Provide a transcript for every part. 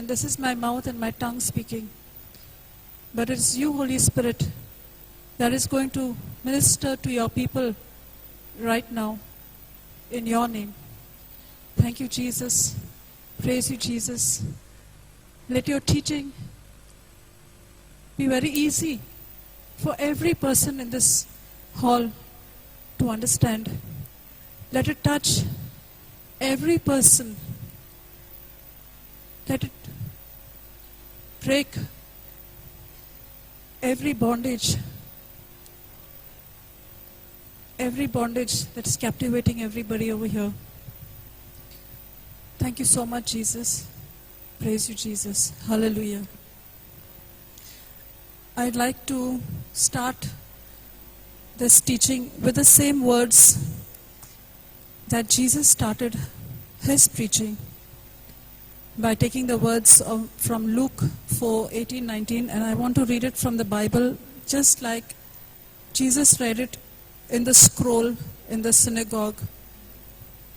and this is my mouth and my tongue speaking. But it is you, Holy Spirit, that is going to minister to your people right now in your name. Thank you, Jesus. Praise you, Jesus. Let your teaching be very easy for every person in this hall to understand. Let it touch every person. Let it break every bondage that is captivating everybody over here. Thank you so much, Jesus. Praise you, Jesus. Hallelujah. I'd like to start this teaching with the same words that Jesus started his preaching, by taking the words from Luke 4:18-19, and I want to read it from the Bible just like Jesus read it in the scroll in the synagogue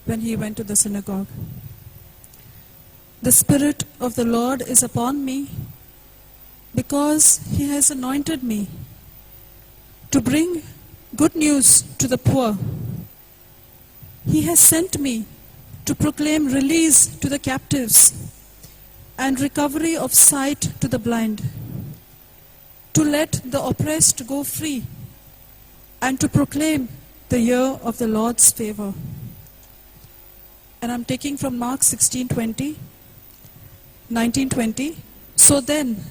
when he went to the synagogue. The Spirit of the Lord is upon me, because he has anointed me to bring good news to the poor. He has sent me to proclaim release to the captives and recovery of sight to the blind, to let the oppressed go free, and to proclaim the year of the Lord's favor. And I'm taking from Mark 19:20. So then,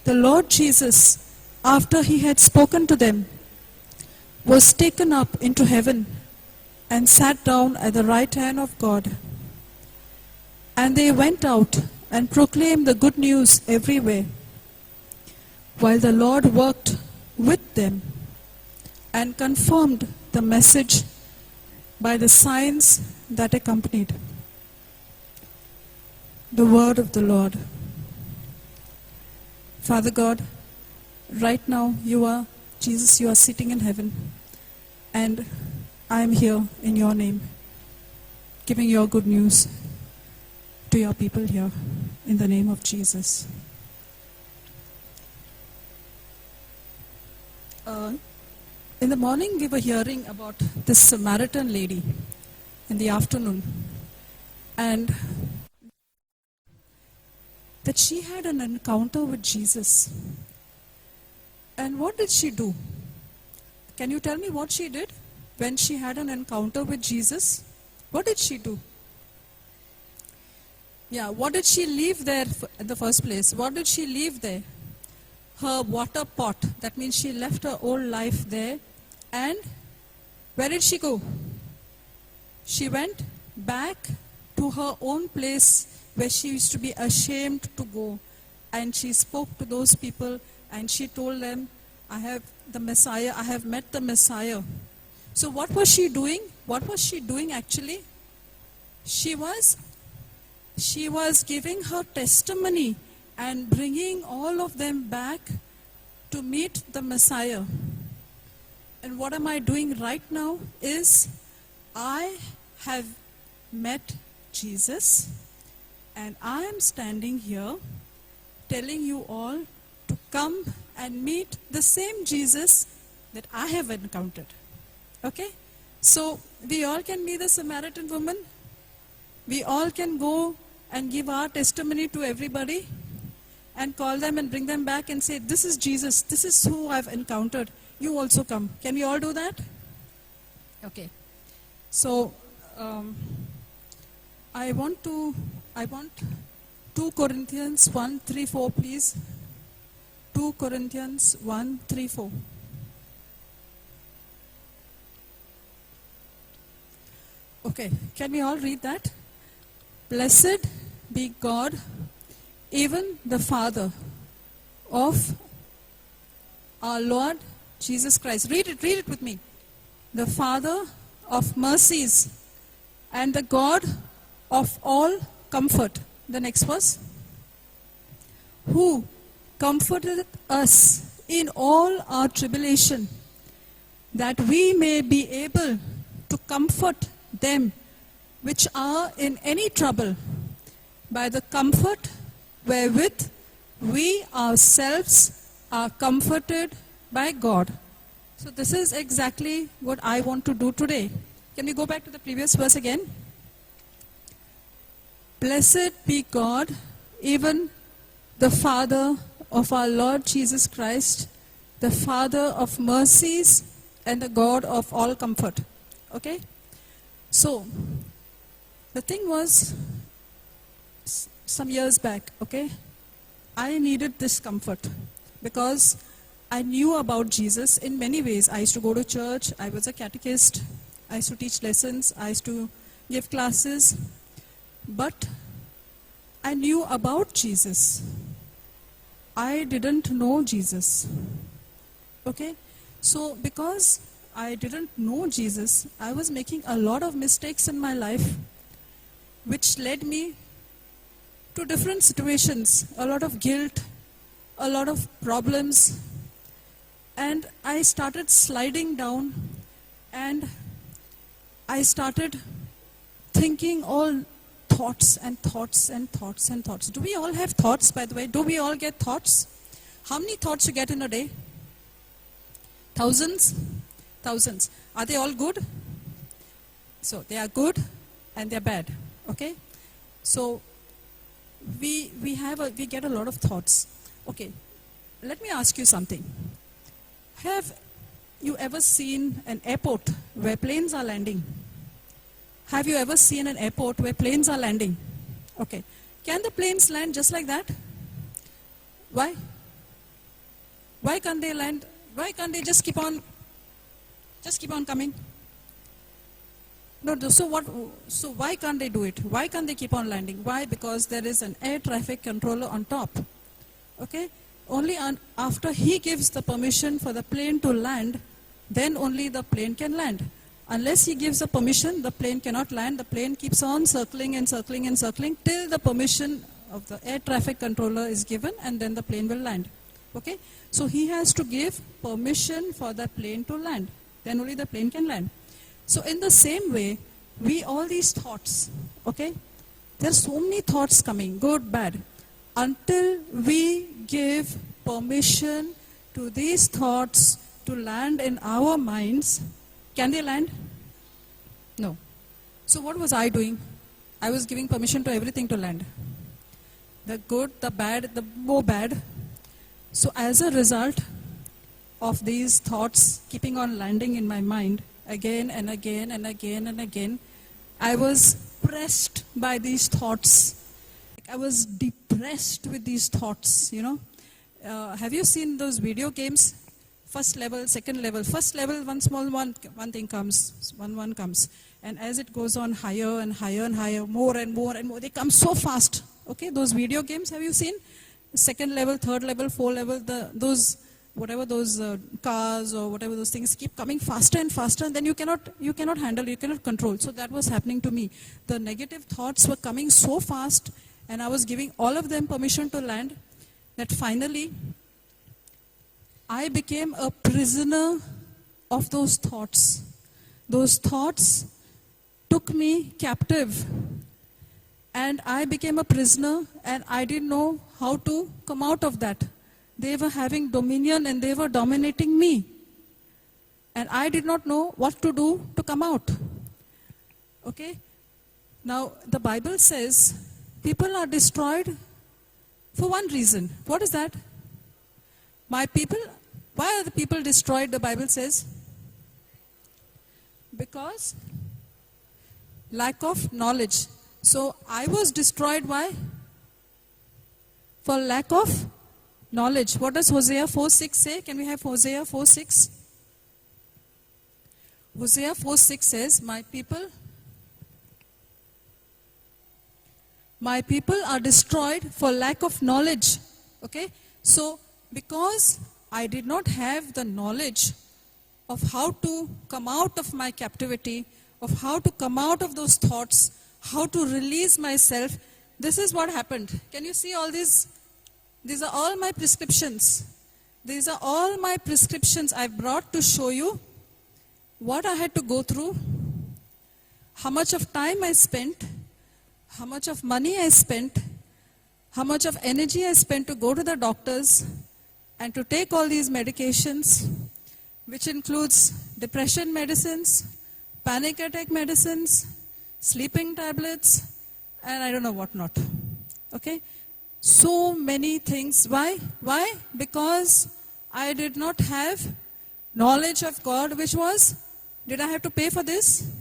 the Lord Jesus, after he had spoken to them, was taken up into heaven and sat down at the right hand of God. And they went out and proclaimed the good news everywhere, while the Lord worked with them and confirmed the message by the signs that accompanied. The word of the Lord. Father God, right now Jesus, you are sitting in heaven, and I am here in your name, giving your good news to your people here in the name of Jesus. In the morning we were hearing about this Samaritan lady in the afternoon, and that she had an encounter with Jesus. And what did she do? Can you tell me what she did when she had an encounter with Jesus? What did she do? Yeah, what did she leave there in the first place? What did she leave there? Her water pot. That means she left her old life there. And where did she go? She went back to her own place where she used to be ashamed to go. And she spoke to those people and she told them, I have the Messiah, I have met the Messiah. So what was she doing? What was she doing actually? She was giving her testimony and bringing all of them back to meet the Messiah. And what am I doing right now is I have met Jesus, and I am standing here telling you all to come and meet the same Jesus that I have encountered. Okay? So we all can be the Samaritan woman. We all can go and give our testimony to everybody and call them and bring them back and say, this is Jesus, this is who I've encountered. You also come. Can we all do that? Okay. So I want 2 Corinthians 1:3-4, please. 2 Corinthians 1:3-4. Okay, can we all read that? Blessed be God, even the Father of our Lord Jesus Christ. Read it with me. The Father of mercies and the God of all comfort. The next verse. Who comforted us in all our tribulation, that we may be able to comfort them which are in any trouble by the comfort wherewith we ourselves are comforted by God. So this is exactly what I want to do today. Can we go back to the previous verse again? Blessed be God, even the Father of our Lord Jesus Christ, the Father of mercies and the God of all comfort. Okay? So, the thing was, some years back, okay, I needed this comfort because I knew about Jesus in many ways. I used to go to church, I was a catechist, I used to teach lessons, I used to give classes, but I knew about Jesus. I didn't know Jesus. Okay? So, because I didn't know Jesus, I was making a lot of mistakes in my life, which led me to different situations, a lot of guilt, a lot of problems, and I started sliding down, and I started thinking all thoughts and thoughts and thoughts and thoughts. Do we all have thoughts, by the way? Do we all get thoughts? How many thoughts you get in a day? Thousands? Thousands. Are they all good? So they are good and they're bad. Okay? So we get a lot of thoughts. Okay. Let me ask you something. Have you ever seen an airport where planes are landing? Have you ever seen an airport where planes are landing? Okay. Can the planes land just like that? Why? Why can't they land? Why can't they just keep on coming? No, so why can't they do it? Why can't they keep on landing? Why? Because there is an air traffic controller on top. Okay? Only after he gives the permission for the plane to land, then only the plane can land. Unless he gives the permission, the plane cannot land. The plane keeps on circling and circling and circling till the permission of the air traffic controller is given, and then the plane will land. Okay? So he has to give permission for the plane to land. Then only the plane can land. So in the same way, all these thoughts, okay? There are so many thoughts coming, good, bad. Until we give permission to these thoughts to land in our minds, can they land? No. So what was I doing? I was giving permission to everything to land. The good, the bad, the more bad. So as a result of these thoughts keeping on landing in my mind again and again and again and again, I was pressed by these thoughts. I was depressed with these thoughts, you know. Have you seen those video games? First level, second level. First level, one small one thing comes, one comes. And as it goes on higher and higher and higher, more and more and more, they come so fast. Okay, those video games, have you seen? Second level, third level, fourth level, those cars or whatever those things keep coming faster and faster, and then you cannot handle, you cannot control. So that was happening to me. The negative thoughts were coming so fast, and I was giving all of them permission to land, that finally I became a prisoner of those thoughts. Those thoughts took me captive, and I became a prisoner, and I didn't know how to come out of that. They were having dominion and they were dominating me. And I did not know what to do to come out. Okay? Now, the Bible says people are destroyed for one reason. What is that? My people, why are the people destroyed, the Bible says? Because lack of knowledge. So I was destroyed, why? For lack of knowledge. What does Hosea 4:6 say? Can we have Hosea 4:6? Hosea 4:6 says, my people are destroyed for lack of knowledge. Okay? So, because I did not have the knowledge of how to come out of my captivity, of how to come out of those thoughts, how to release myself, this is what happened. Can you see all these? These are all my prescriptions. These are all my prescriptions I've brought to show you what I had to go through, how much of time I spent, how much of money I spent, how much of energy I spent to go to the doctors and to take all these medications, which includes depression medicines, panic attack medicines, sleeping tablets, and I don't know what not. Okay? So many things. Why? Why? Because I did not have knowledge of God, which was, did I have to pay for this?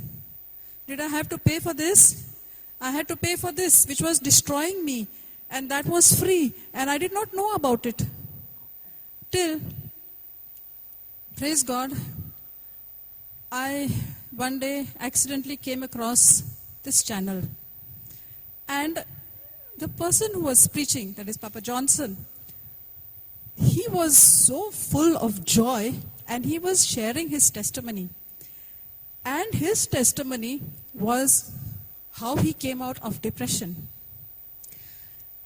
Did I have to pay for this? I had to pay for this, which was destroying me. And that was free. And I did not know about it. Till, praise God, I one day accidentally came across this channel. And the person who was preaching, that is Papa Johnson, he was so full of joy and he was sharing his testimony. And his testimony was how he came out of depression.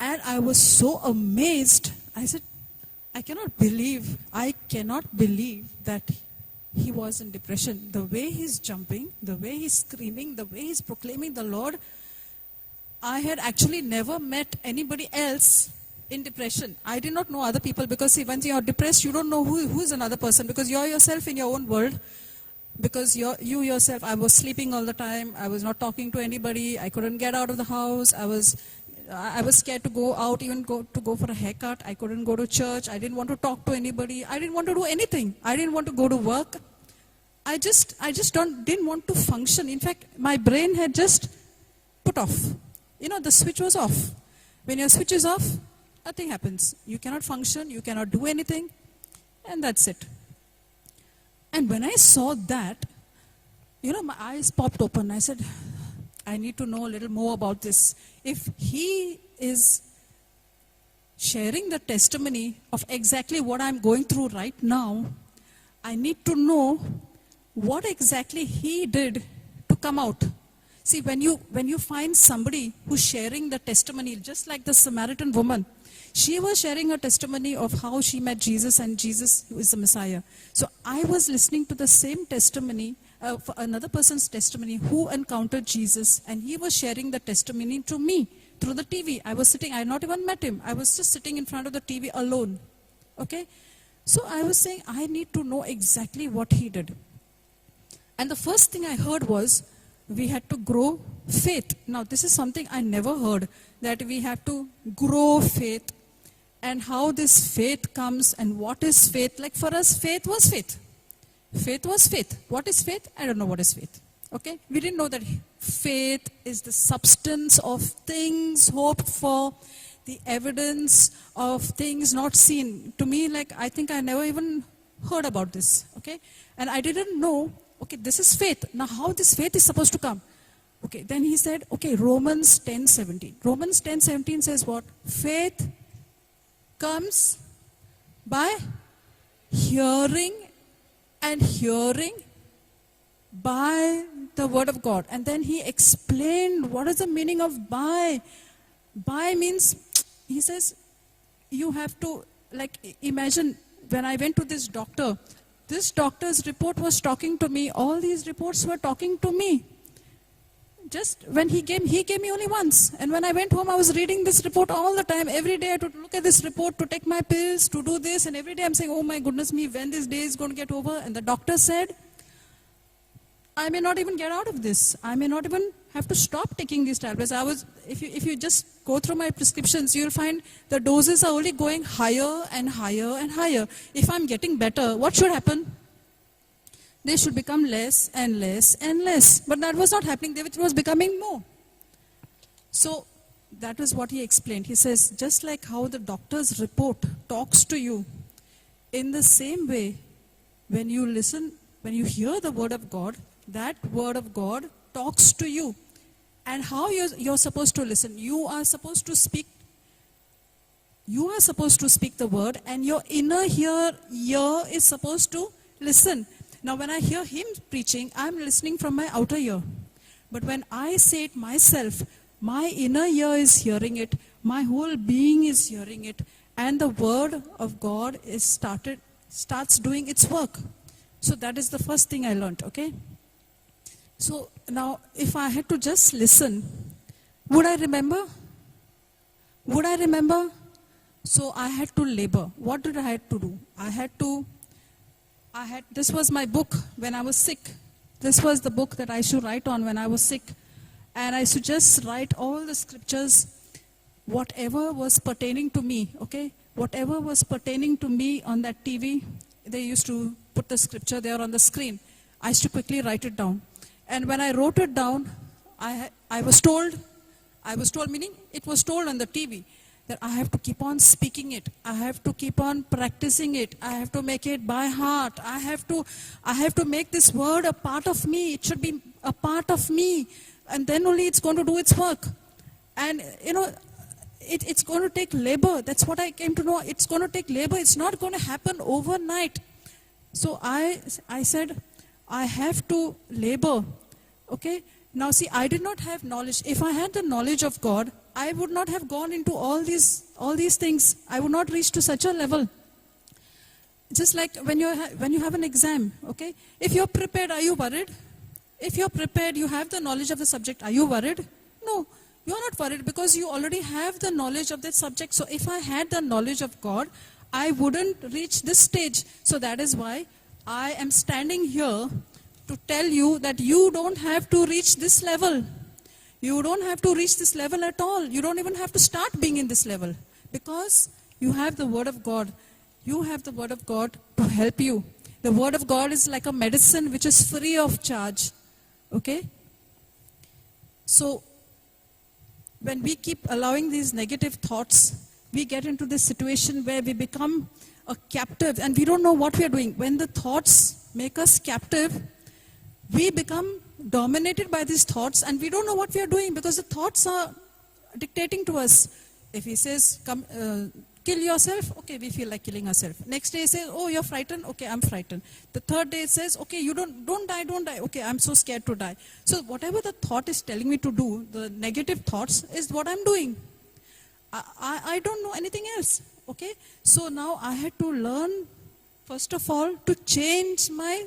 And I was so amazed. I said, I cannot believe that he was in depression. The way he's jumping, the way he's screaming, the way he's proclaiming the Lord. I had actually never met anybody else in depression. I did not know other people because see, once you are depressed, you don't know who is another person because you're yourself in your own world. Because you yourself, I was sleeping all the time. I was not talking to anybody. I couldn't get out of the house. I was scared to go out, even go for a haircut. I couldn't go to church. I didn't want to talk to anybody. I didn't want to do anything. I didn't want to go to work. I just didn't want to function. In fact, my brain had just put off. You know, the switch was off. When your switch is off, nothing happens. You cannot function. You cannot do anything. And that's it. And when I saw that, you know, my eyes popped open. I said, I need to know a little more about this. If he is sharing the testimony of exactly what I'm going through right now, I need to know what exactly he did to come out. See, when you find somebody who's sharing the testimony, just like the Samaritan woman, she was sharing her testimony of how she met Jesus and Jesus is the Messiah. So I was listening to the same testimony, for another person's testimony who encountered Jesus, and he was sharing the testimony to me through the TV. I was sitting, I had not even met him. I was just sitting in front of the TV alone. Okay? So I was saying, I need to know exactly what he did. And the first thing I heard was, we had to grow faith. Now, this is something I never heard, that we have to grow faith. And how this faith comes and what is faith. Like for us, faith was faith. Faith was faith. What is faith? I don't know what is faith. Okay? We didn't know that faith is the substance of things hoped for, the evidence of things not seen. To me, like, I think I never even heard about this. Okay? And I didn't know, okay, this is faith. Now, how this faith is supposed to come? Okay, then he said, okay, Romans 10:17. Romans 10:17 says what? Faith comes by hearing and hearing by the word of God. And then he explained what is the meaning of by. By means, he says, you have to, like, imagine when I went to this doctor's report was talking to me. All these reports were talking to me. Just when he gave me only once. And when I went home, I was reading this report all the time. Every day I had to look at this report to take my pills, to do this. And every day I'm saying, oh my goodness me, when this day is going to get over? And the doctor said, I may not even get out of this. I may not even have to stop taking these tablets. If you just go through my prescriptions, you'll find the doses are only going higher and higher and higher. If I'm getting better, what should happen? They should become less and less and less. But that was not happening. It was becoming more. So that is what he explained. He says, just like how the doctor's report talks to you, in the same way, when you listen, when you hear the word of God, that word of God talks to you. And how you're supposed to listen. You are supposed to speak the word, and your inner ear is supposed to listen. Now, when I hear him preaching, I'm listening from my outer ear. But when I say it myself, my inner ear is hearing it, my whole being is hearing it, and the word of God starts doing its work. So that is the first thing I learned, okay? So now, if I had to just listen, would I remember? Would I remember? So I had to labor. What did I have to do? This was my book when I was sick. This was the book that I should write on when I was sick. And I should just write all the scriptures, whatever was pertaining to me, okay? Whatever was pertaining to me on that TV, they used to put the scripture there on the screen. I used to quickly write it down. And when I wrote it down, I was told, meaning it was told on the TV, that I have to keep on speaking it. I have to keep on practicing it. I have to make it by heart. I have to make this word a part of me. It should be a part of me. And then only it's going to do its work. And, it's going to take labor. That's what I came to know. It's going to take labor. It's not going to happen overnight. So I said, I have to labor. Okay? Now see, I did not have knowledge. If I had the knowledge of God, I would not have gone into all these things. I would not reach to such a level. Just like when you have an exam, okay? If you're prepared, are you worried? If you're prepared, you have the knowledge of the subject, are you worried? No, you're not worried because you already have the knowledge of that subject. So if I had the knowledge of God, I wouldn't reach this stage. So that is why I am standing here to tell you that you don't have to reach this level. You don't have to reach this level at all. You don't even have to start being in this level because you have the Word of God. You have the Word of God to help you. The Word of God is like a medicine which is free of charge. Okay? So, when we keep allowing these negative thoughts, we get into this situation where we become a captive and we don't know what we are doing. When the thoughts make us captive, we become dominated by these thoughts and we don't know what we are doing because the thoughts are dictating to us. If he says, come, kill yourself, okay, we feel like killing ourselves. Next day he says, oh, you're frightened, okay, I'm frightened. The third day it says, okay, you don't die, okay, I'm so scared to die. So whatever the thought is telling me to do, the negative thoughts is what I'm doing. I don't know anything else, okay? So now I had to learn, first of all, to change my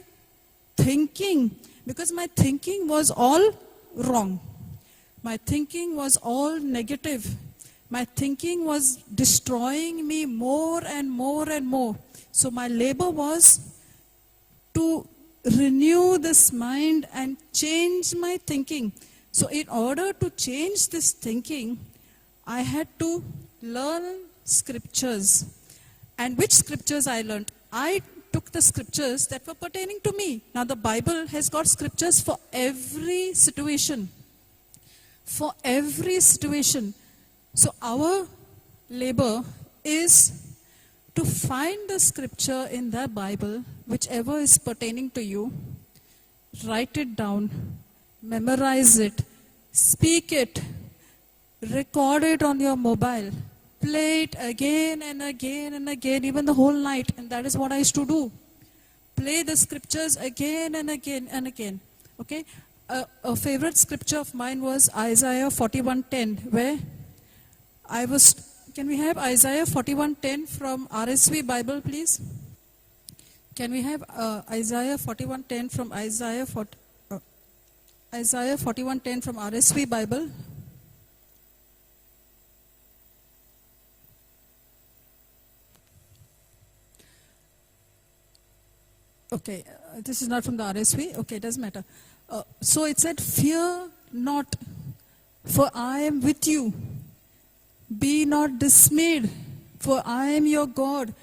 thinking. Because my thinking was all wrong. My thinking was all negative. My thinking was destroying me more and more and more. So my labor was to renew this mind and change my thinking. So in order to change this thinking, I had to learn scriptures. And which scriptures I learned? I took the scriptures that were pertaining to me. Now the Bible has got scriptures for every situation. For every situation. So our labor is to find the scripture in the Bible, whichever is pertaining to you, write it down, memorize it, speak it, record it on your mobile, play it again and again and again, even the whole night. And that is what I used to do. Play the scriptures again and again and again. Okay? A favorite scripture of mine was Isaiah 41:10, where I was... Can we have Isaiah 41:10 from RSV Bible, please? Can we have Isaiah 41:10 from Isaiah 41:10 from RSV Bible? Okay, this is not from the RSV. Okay, it doesn't matter. So it said, fear not, for I am with you. Be not dismayed, for I am your God.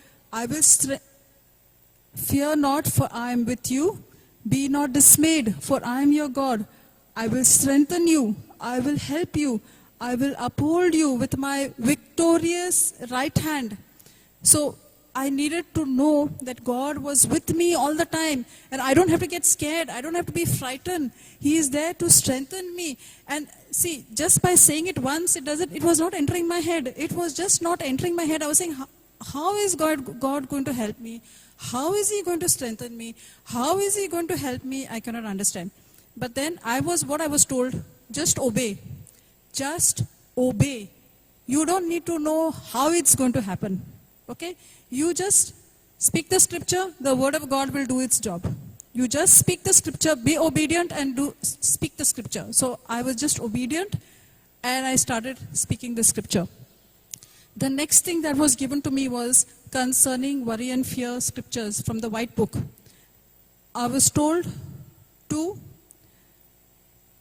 Fear not, for I am with you. Be not dismayed, for I am your God. I will strengthen you. I will help you. I will uphold you with my victorious right hand. So I needed to know that God was with me all the time. And I don't have to get scared. I don't have to be frightened. He is there to strengthen me. And see, just by saying it once, it was not entering my head. It was just not entering my head. I was saying, how is God going to help me? How is He going to strengthen me? How is He going to help me? I cannot understand. But then what I was told, just obey. Just obey. You don't need to know how it's going to happen. Okay? You just speak the scripture, the word of God will do its job. You just speak the scripture, be obedient and speak the scripture. So I was just obedient and I started speaking the scripture. The next thing that was given to me was concerning worry and fear scriptures from the white book. I was told to,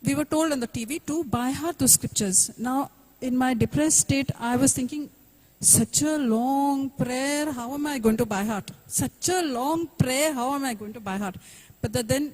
we were told on the TV to by heart those scriptures. Now, in my depressed state, I was thinking, such a long prayer, how am I going to by heart? Such a long prayer, how am I going to by heart? But then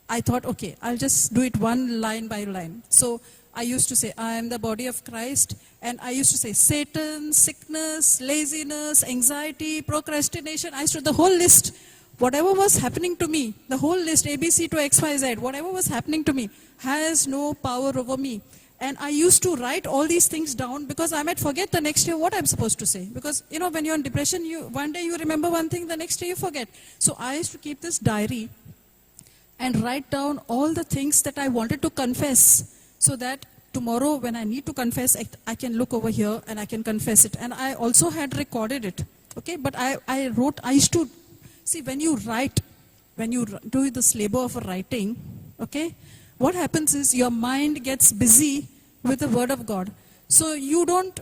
I thought, okay, I'll just do it one line by line. So I used to say, I am the body of Christ. And I used to say, Satan, sickness, laziness, anxiety, procrastination. I used to, the whole list, whatever was happening to me, the whole list, ABC to XYZ, whatever was happening to me, has no power over me. And I used to write all these things down because I might forget the next day what I'm supposed to say. Because, when you're in depression, one day you remember one thing, the next day you forget. So I used to keep this diary and write down all the things that I wanted to confess, so that tomorrow when I need to confess, I can look over here and I can confess it. And I also had recorded it. Okay, but I used to, see, when you write, when you do this labor of writing, okay, what happens is your mind gets busy with the word of God. So you don't,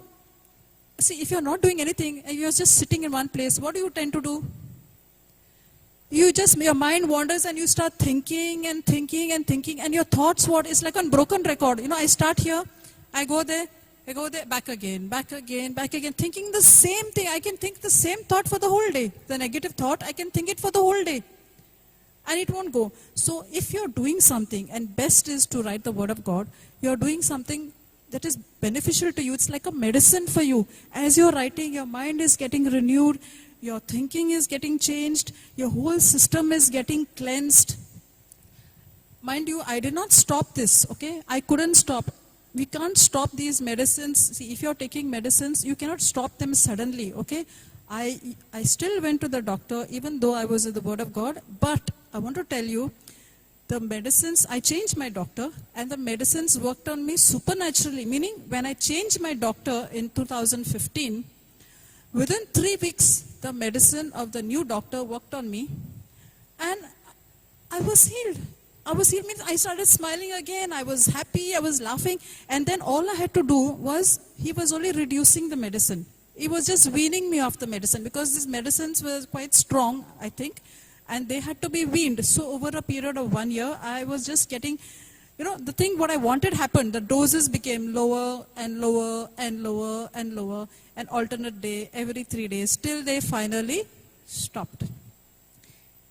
see, if you're not doing anything and you're just sitting in one place, what do you tend to do? Your mind wanders and you start thinking and thinking and thinking, and your thoughts, is like on broken record. I start here, I go there, back again, thinking the same thing. I can think the same thought for the whole day. The negative thought, I can think it for the whole day. And it won't go. So if you're doing something, and best is to write the word of God, you're doing something that is beneficial to you. It's like a medicine for you. As you're writing, your mind is getting renewed, your thinking is getting changed, your whole system is getting cleansed. Mind you, I did not stop this, okay? I couldn't stop. We can't stop these medicines. See, if you're taking medicines, you cannot stop them suddenly, okay? I still went to the doctor, even though I was in the Word of God, but I want to tell you, the medicines, I changed my doctor, and the medicines worked on me supernaturally, meaning when I changed my doctor in 2015, within 3 weeks, the medicine of the new doctor worked on me, and I was healed. Means I started smiling again, I was happy, I was laughing, and then all I had to do was, he was only reducing the medicine. He was just weaning me off the medicine, because these medicines were quite strong, I think, and they had to be weaned. So over a period of 1 year, I was just getting, the thing what I wanted happened. The doses became lower and lower and lower and lower, and alternate day, every 3 days, till they finally stopped.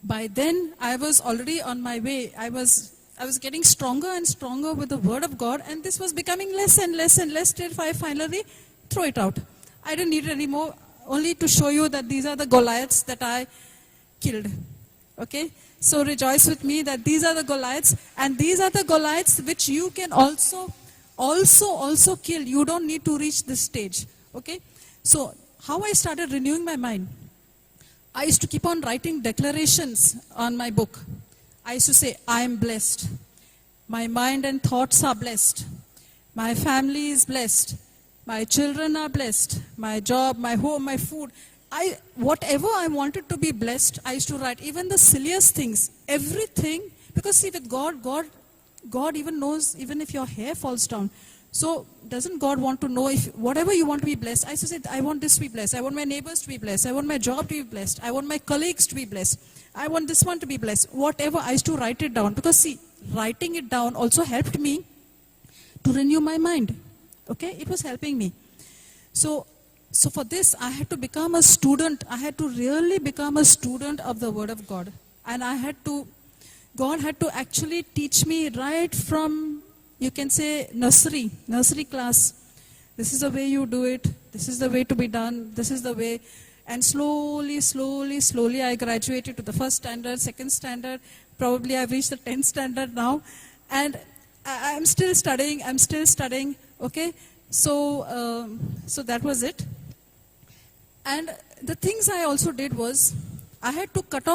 By then, I was already on my way. I was getting stronger and stronger with the word of God, and this was becoming less and less and less till I finally throw it out. I didn't need it anymore, only to show you that these are the Goliaths that I killed. Okay? So rejoice with me that these are the Goliaths, and these are the Goliaths which you can also kill. You don't need to reach this stage. Okay? So how I started renewing my mind? I used to keep on writing declarations on my book. I used to say, I am blessed. My mind and thoughts are blessed. My family is blessed. My children are blessed. My job, my home, my food. Whatever I wanted to be blessed, I used to write. Even the silliest things, everything. Because see, with God even knows, even if your hair falls down. So doesn't God want to know if whatever you want to be blessed? I used to say, I want this to be blessed. I want my neighbors to be blessed. I want my job to be blessed. I want my colleagues to be blessed. I want this one to be blessed. Whatever, I used to write it down. Because see, writing it down also helped me to renew my mind. Okay, it was helping me. So for this, I had to become a student. I had to really become a student of the Word of God. And God had to actually teach me right from, you can say, nursery class. This is the way you do it. This is the way to be done. This is the way. And slowly, I graduated to the first standard, second standard. Probably I've reached the 10th standard now. And I'm still studying. Okay. So that was it. And the things I also did was, I had to cut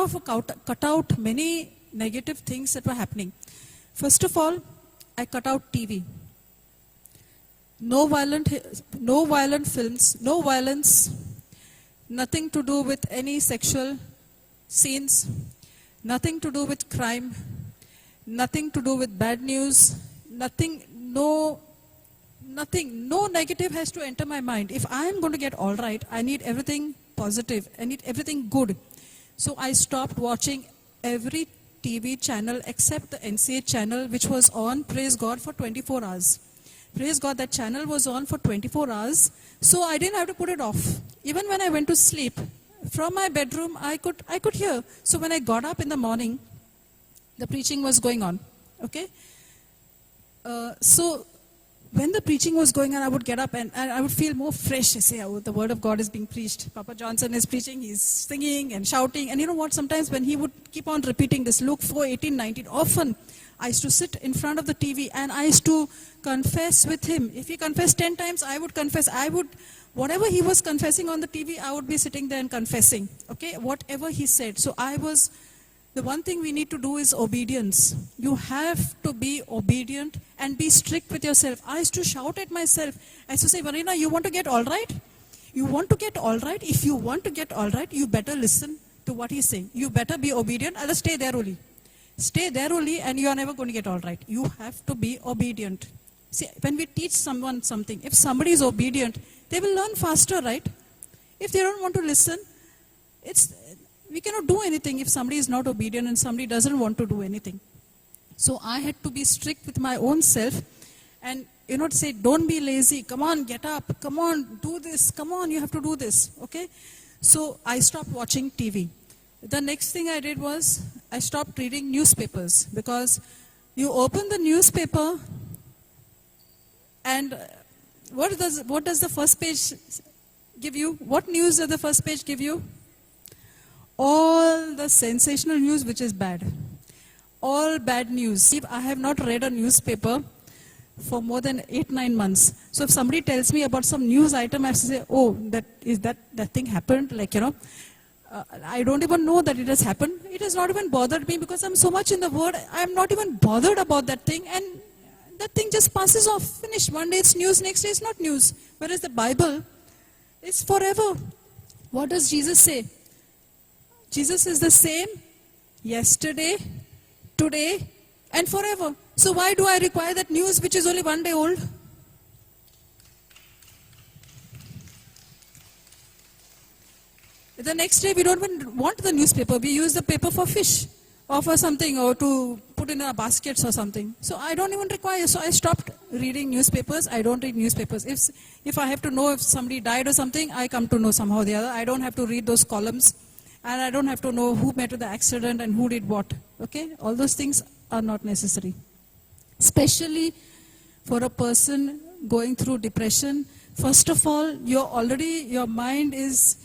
out many negative things that were happening. First of all, I cut out TV. No violent films, no violence, nothing to do with any sexual scenes, nothing to do with crime, nothing to do with bad news, nothing nothing, no negative has to enter my mind. If I am going to get all right, I need everything positive. I need everything good. So I stopped watching every TV channel except the NCA channel, which was on, praise God, for 24 hours. Praise God, that channel was on for 24 hours. So I didn't have to put it off. Even when I went to sleep, from my bedroom, I could hear. So when I got up in the morning, the preaching was going on. Okay? So when the preaching was going on, I would get up and I would feel more fresh. I say, oh, the word of God is being preached. Papa Johnson is preaching, he's singing and shouting. And you know what, sometimes when he would keep on repeating this, Luke 4:18-19, often I used to sit in front of the TV and I used to confess with him. If he confessed 10 times, I would confess. Whatever he was confessing on the TV, I would be sitting there and confessing. Okay, whatever he said. So the one thing we need to do is obedience. You have to be obedient and be strict with yourself. I used to shout at myself. I used to say, Marina, you want to get all right? You want to get all right? If you want to get all right, you better listen to what he's saying. You better be obedient. I'll stay there only. Stay there only and you are never going to get all right. You have to be obedient. See, when we teach someone something, if somebody is obedient, they will learn faster, right? If they don't want to listen, we cannot do anything if somebody is not obedient and somebody doesn't want to do anything. So I had to be strict with my own self and, say, don't be lazy. Come on, get up. Come on, do this. Come on, you have to do this. Okay? So I stopped watching TV. The next thing I did was I stopped reading newspapers because you open the newspaper and what does the first page give you? What news does the first page give you? All the sensational news which is bad. All bad news. I have not read a newspaper for more than 8-9 months. So if somebody tells me about some news item, I have to say, oh, that thing happened, I don't even know that it has happened. It has not even bothered me because I'm so much in the Word. I'm not even bothered about that thing and that thing just passes off, finished. One day it's news, next day it's not news. Whereas the Bible is forever. What does Jesus say? Jesus is the same yesterday, today, and forever. So why do I require that news which is only one day old? The next day we don't even want the newspaper. We use the paper for fish or for something or to put in our baskets or something. So I don't even require. So I stopped reading newspapers. I don't read newspapers. If I have to know if somebody died or something, I come to know somehow or the other. I don't have to read those columns. And I don't have to know who met with the accident and who did what. Okay? All those things are not necessary. Especially for a person going through depression. First of all, your mind is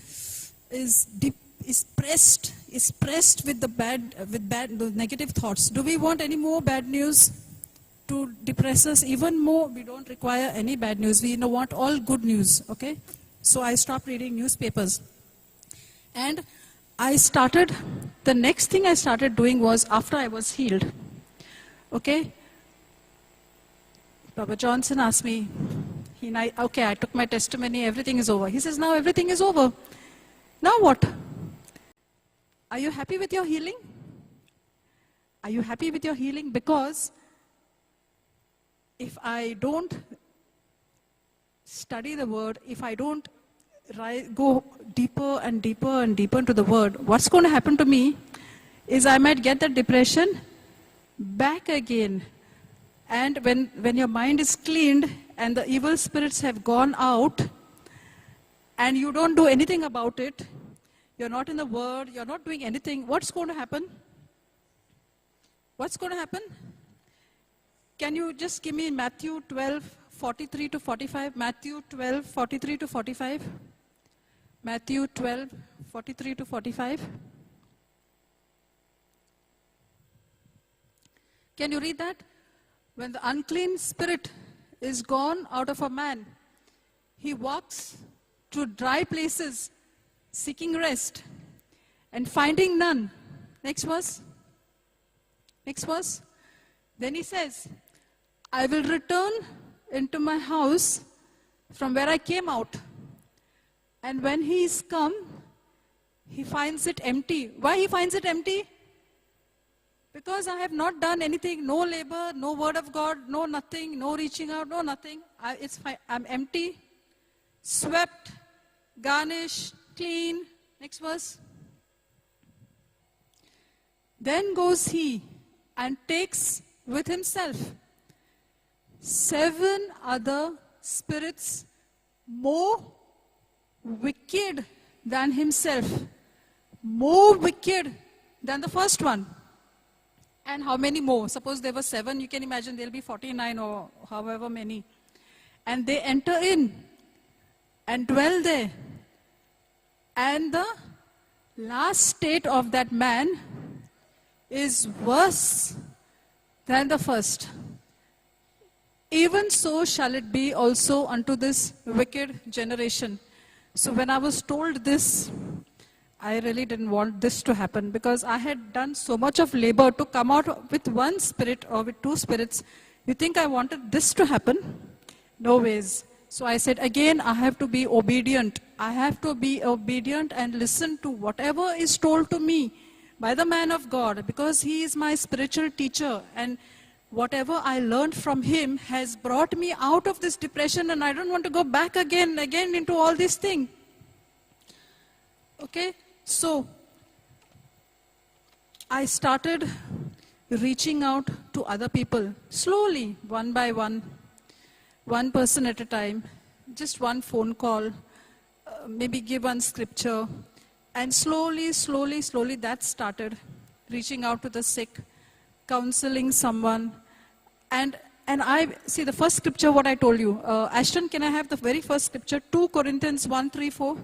pressed with the negative thoughts. Do we want any more bad news to depress us even more? We don't require any bad news. We want all good news. Okay? So I stopped reading newspapers. And the next thing I started doing was after I was healed. Okay? Papa Johnson asked me, I took my testimony, everything is over. He says, now everything is over. Now what? Are you happy with your healing? Are you happy with your healing? Because if I don't study the Word, if I don't go deeper and deeper and deeper into the Word, what's going to happen to me is I might get that depression back again. And when your mind is cleaned and the evil spirits have gone out and you don't do anything about it, you're not in the Word, you're not doing anything, what's going to happen? What's going to happen? Can you just give me Matthew 12:43 to 45? Matthew 12:43 to 45. Matthew 12:43 to 45. Can you read that? When the unclean spirit is gone out of a man, he walks to dry places, seeking rest, and finding none. Next verse. Next verse. Then he says, I will return into my house from where I came out. And when he is come, he finds it empty. Why he finds it empty? Because I have not done anything, no labor, no word of God, no nothing, no reaching out, no nothing. It's fine. I'm empty, swept, garnished, clean. Next verse. Then goes he and takes with himself 7 other spirits more wicked than himself, more wicked than the first one. And how many more? Suppose there were 7, you can imagine there'll be 49 or however many. And they enter in and dwell there. And the last state of that man is worse than the first. Even so shall it be also unto this wicked generation. So when I was told this, I really didn't want this to happen, because I had done so much of labor to come out with 1 spirit or with 2 spirits. You think I wanted this to happen? No ways. So I said, again, I have to be obedient. I have to be obedient and listen to whatever is told to me by the man of God, because he is my spiritual teacher, and whatever I learned from him has brought me out of this depression, and I don't want to go back again into all these things. Okay, so I started reaching out to other people, slowly, one by one, one person at a time, just one phone call, maybe give one scripture, and slowly that started, reaching out to the sick, counseling someone. And I, see the first scripture what I told you. Ashton, can I have the very first scripture? 2 Corinthians 1, 3, 4.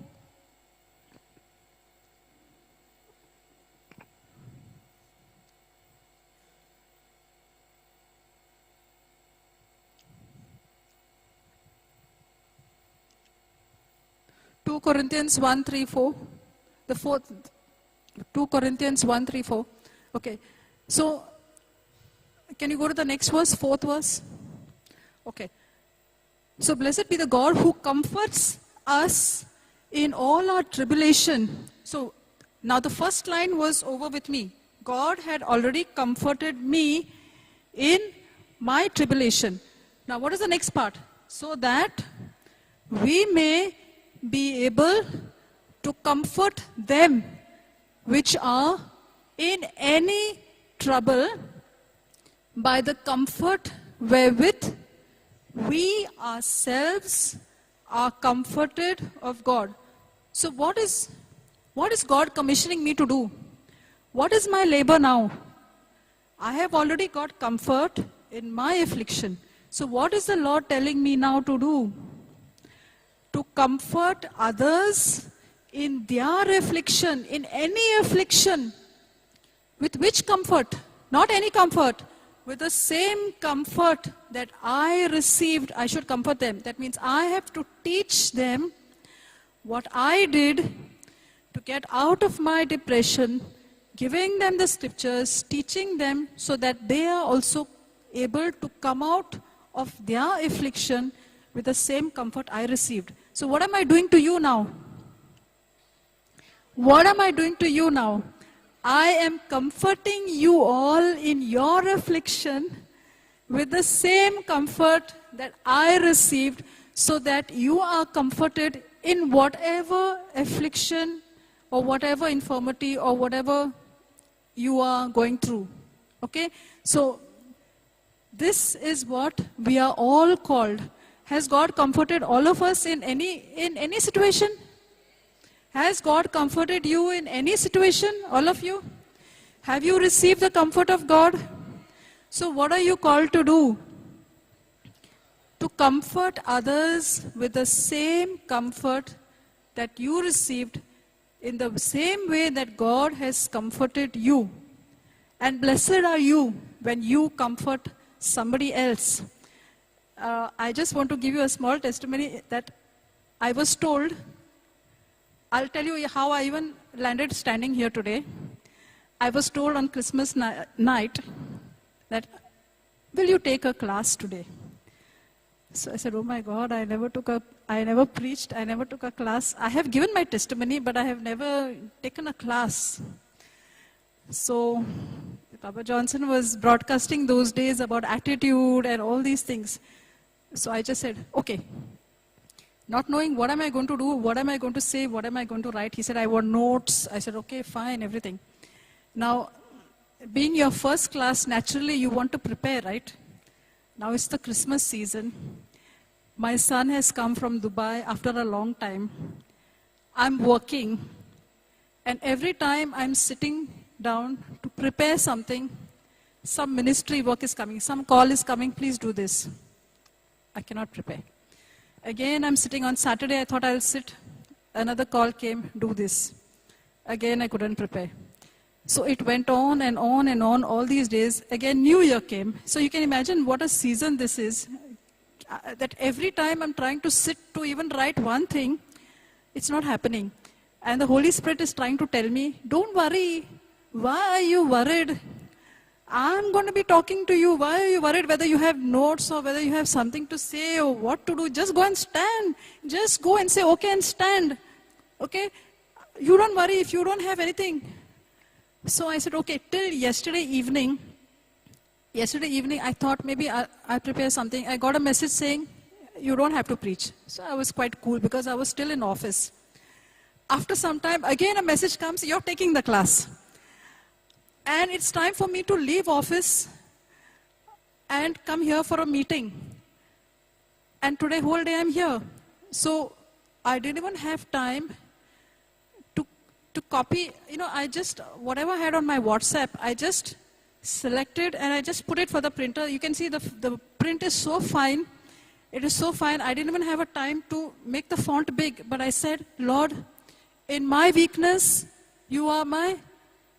Corinthians 1, 3, 4. The fourth, 2 Corinthians 1, 3, 4. Okay. So, can you go to the next verse, 4th verse? Okay. So, blessed be the God who comforts us in all our tribulation. So, now the first line was over with me. God had already comforted me in my tribulation. Now, what is the next part? So that we may be able to comfort them which are in any trouble by the comfort wherewith we ourselves are comforted of God. So what is God commissioning me to do? What is my labor now? I have already got comfort in my affliction. So what is the Lord telling me now to do? To comfort others in their affliction, in any affliction. With which comfort? Not any comfort. With the same comfort that I received, I should comfort them. That means I have to teach them what I did to get out of my depression, giving them the scriptures, teaching them so that they are also able to come out of their affliction with the same comfort I received. So what am I doing to you now? What am I doing to you now? I am comforting you all in your affliction with the same comfort that I received, so that you are comforted in whatever affliction or whatever infirmity or whatever you are going through. Okay? So this is what we are all called. Has God comforted all of us in any situation? Has God comforted you in any situation, all of you? Have you received the comfort of God? So what are you called to do? To comfort others with the same comfort that you received, in the same way that God has comforted you. And blessed are you when you comfort somebody else. I just want to give you a small testimony that I was told. I'll tell you how I even landed standing here today. I was told on Christmas night that, will you take a class today? So I said, oh my God, I never preached, I never took a class. I have given my testimony, but I have never taken a class. So Papa Johnson was broadcasting those days about attitude and all these things. So I just said, okay. Not knowing what am I going to do, what am I going to say, what am I going to write. He said, I want notes. I said, okay, fine, everything. Now, being your first class, naturally you want to prepare, right? Now it's the Christmas season. My son has come from Dubai after a long time. I'm working. And every time I'm sitting down to prepare something, some ministry work is coming, some call is coming, please do this. I cannot prepare. Again, I'm sitting on Saturday, I thought I'll sit. Another call came, do this. Again, I couldn't prepare. So it went on and on and on all these days. Again, New Year came. So you can imagine what a season this is. That every time I'm trying to sit to even write one thing, it's not happening. And the Holy Spirit is trying to tell me, don't worry. Why are you worried? I'm going to be talking to you. Why are you worried whether you have notes or whether you have something to say or what to do? Just go and stand. Just go and say, okay, and stand. Okay? You don't worry if you don't have anything. So I said, okay, till yesterday evening, I thought maybe I'll prepare something. I got a message saying, you don't have to preach. So I was quite cool because I was still in office. After some time, again a message comes, you're taking the class. And it's time for me to leave office and come here for a meeting. And today, whole day I'm here. So I didn't even have time to copy. I just, whatever I had on my WhatsApp, I just selected and I just put it for the printer. You can see the print is so fine. It is so fine. I didn't even have a time to make the font big. But I said, Lord, in my weakness, you are my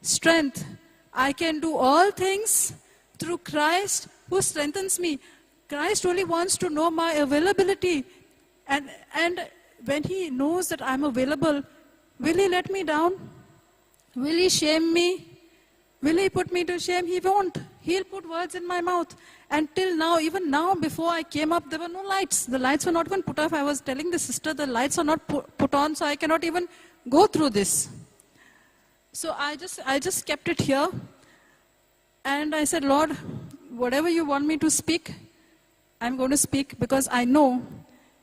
strength. I can do all things through Christ who strengthens me. Christ only wants to know my availability. And when he knows that I'm available, will he let me down? Will he shame me? Will he put me to shame? He won't. He'll put words in my mouth. Until now, even now, before I came up, there were no lights. The lights were not even put off. I was telling the sister, the lights are not put on, so I cannot even go through this. So I just kept it here. And I said, Lord, whatever you want me to speak, I'm going to speak because I know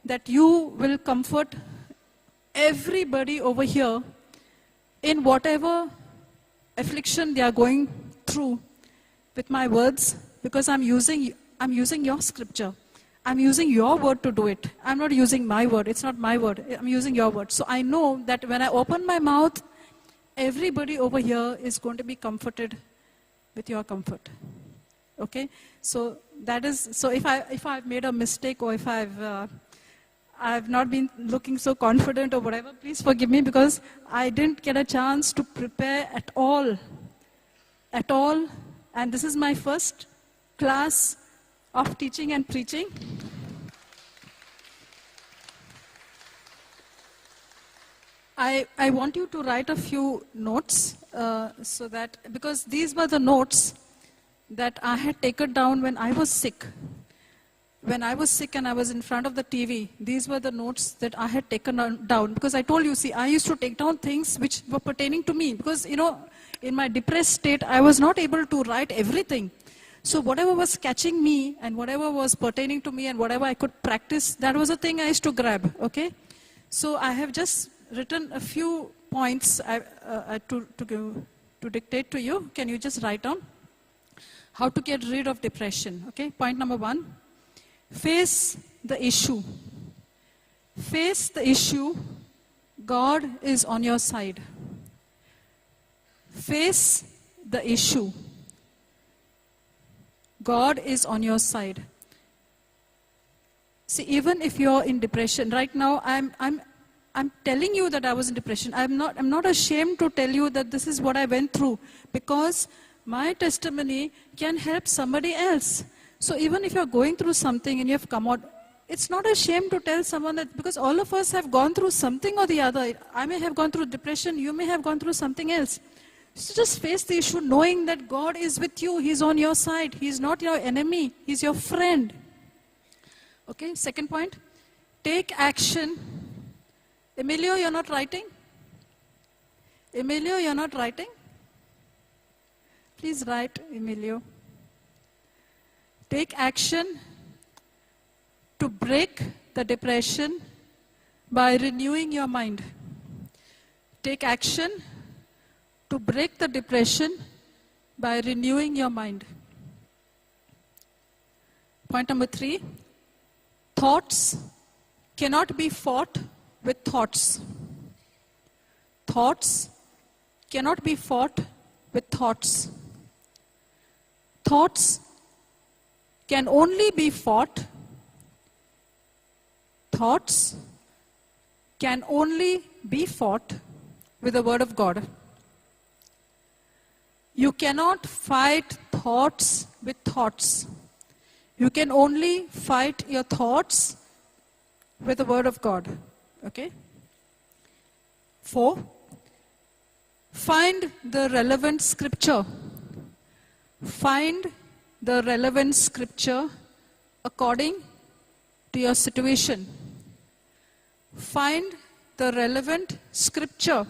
that you will comfort everybody over here in whatever affliction they are going through with my words, because I'm using your scripture. I'm using your word to do it. I'm not using my word. It's not my word. I'm using your word. So I know that when I open my mouth, everybody over here is going to be comforted with your comfort. Okay? So that is, so if I've made a mistake or if I've not been looking so confident or whatever, please forgive me because I didn't get a chance to prepare at all. At all. And this is my first class of teaching and preaching. I want you to write a few notes so that, because these were the notes that I had taken down when I was sick. When I was sick and I was in front of the TV, these were the notes that I had taken down. Because I told you, see, I used to take down things which were pertaining to me. Because, in my depressed state, I was not able to write everything. So whatever was catching me and whatever was pertaining to me and whatever I could practice, that was the thing I used to grab, okay? So I have just written a few points to dictate to you. Can you just write down? How to get rid of depression, okay? Point number 1. Face the issue. Face the issue. God is on your side. Face the issue. God is on your side. See, even if you're in depression, right now I'm telling you that I was in depression. I'm not ashamed to tell you that this is what I went through, because my testimony can help somebody else. So even if you're going through something and you have come out, it's not a shame to tell someone that, because all of us have gone through something or the other. I may have gone through depression, you may have gone through something else. So just face the issue knowing that God is with you, He's on your side. He's not your enemy, He's your friend. Okay, second point, take action. Emilio, you're not writing? Emilio, you're not writing? Please write, Emilio. Take action to break the depression by renewing your mind. Take action to break the depression by renewing your mind. Point number 3, thoughts cannot be fought with thoughts. Thoughts cannot be fought with thoughts. Thoughts can only be fought. Thoughts can only be fought with the Word of God. You cannot fight thoughts with thoughts. You can only fight your thoughts with the Word of God. Okay? 4, find the relevant scripture. Find the relevant scripture according to your situation. Find the relevant scripture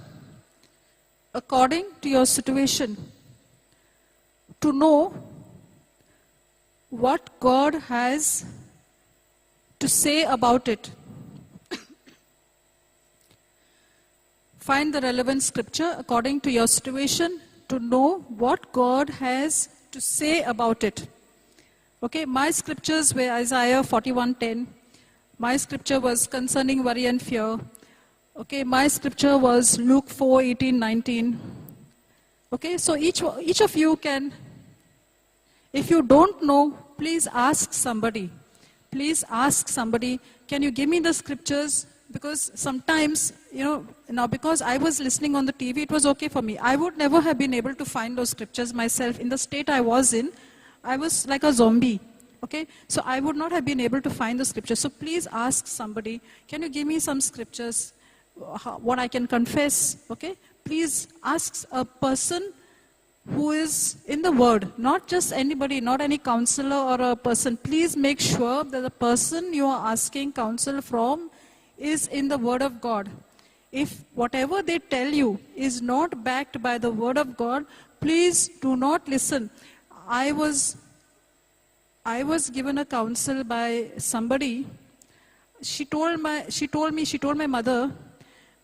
according to your situation to know what God has to say about it. Find the relevant scripture according to your situation to know what God has to say about it. Okay, my scriptures were Isaiah 41:10. My scripture was concerning worry and fear. Okay, my scripture was Luke 4:18-19. Okay, so each of you can, if you don't know, please ask somebody. Please ask somebody, can you give me the scriptures? Because sometimes, now because I was listening on the TV, it was okay for me. I would never have been able to find those scriptures myself. In the state I was in, I was like a zombie. Okay, so I would not have been able to find the scriptures. So please ask somebody, can you give me some scriptures, what I can confess? Okay, please ask a person who is in the Word, not just anybody, not any counselor or a person. Please make sure that the person you are asking counsel from is in the Word of God. If whatever they tell you is not backed by the Word of God, please do not listen. I was given a counsel by somebody. She told my mother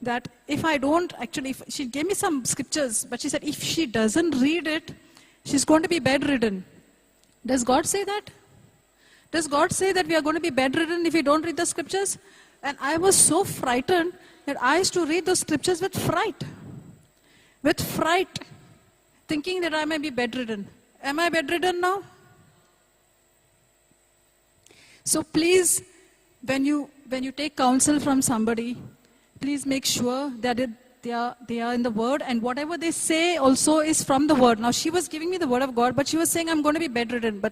that if I don't, she gave me some scriptures, but she said if she doesn't read it, she's going to be bedridden. Does God say that? Does God say that we are going to be bedridden if we don't read the scriptures? And I was so frightened that I used to read those scriptures with fright. With fright, thinking that I may be bedridden. Am I bedridden now? So please, when you take counsel from somebody, please make sure that they are in the Word, and whatever they say also is from the Word. Now she was giving me the Word of God, but she was saying I'm going to be bedridden. But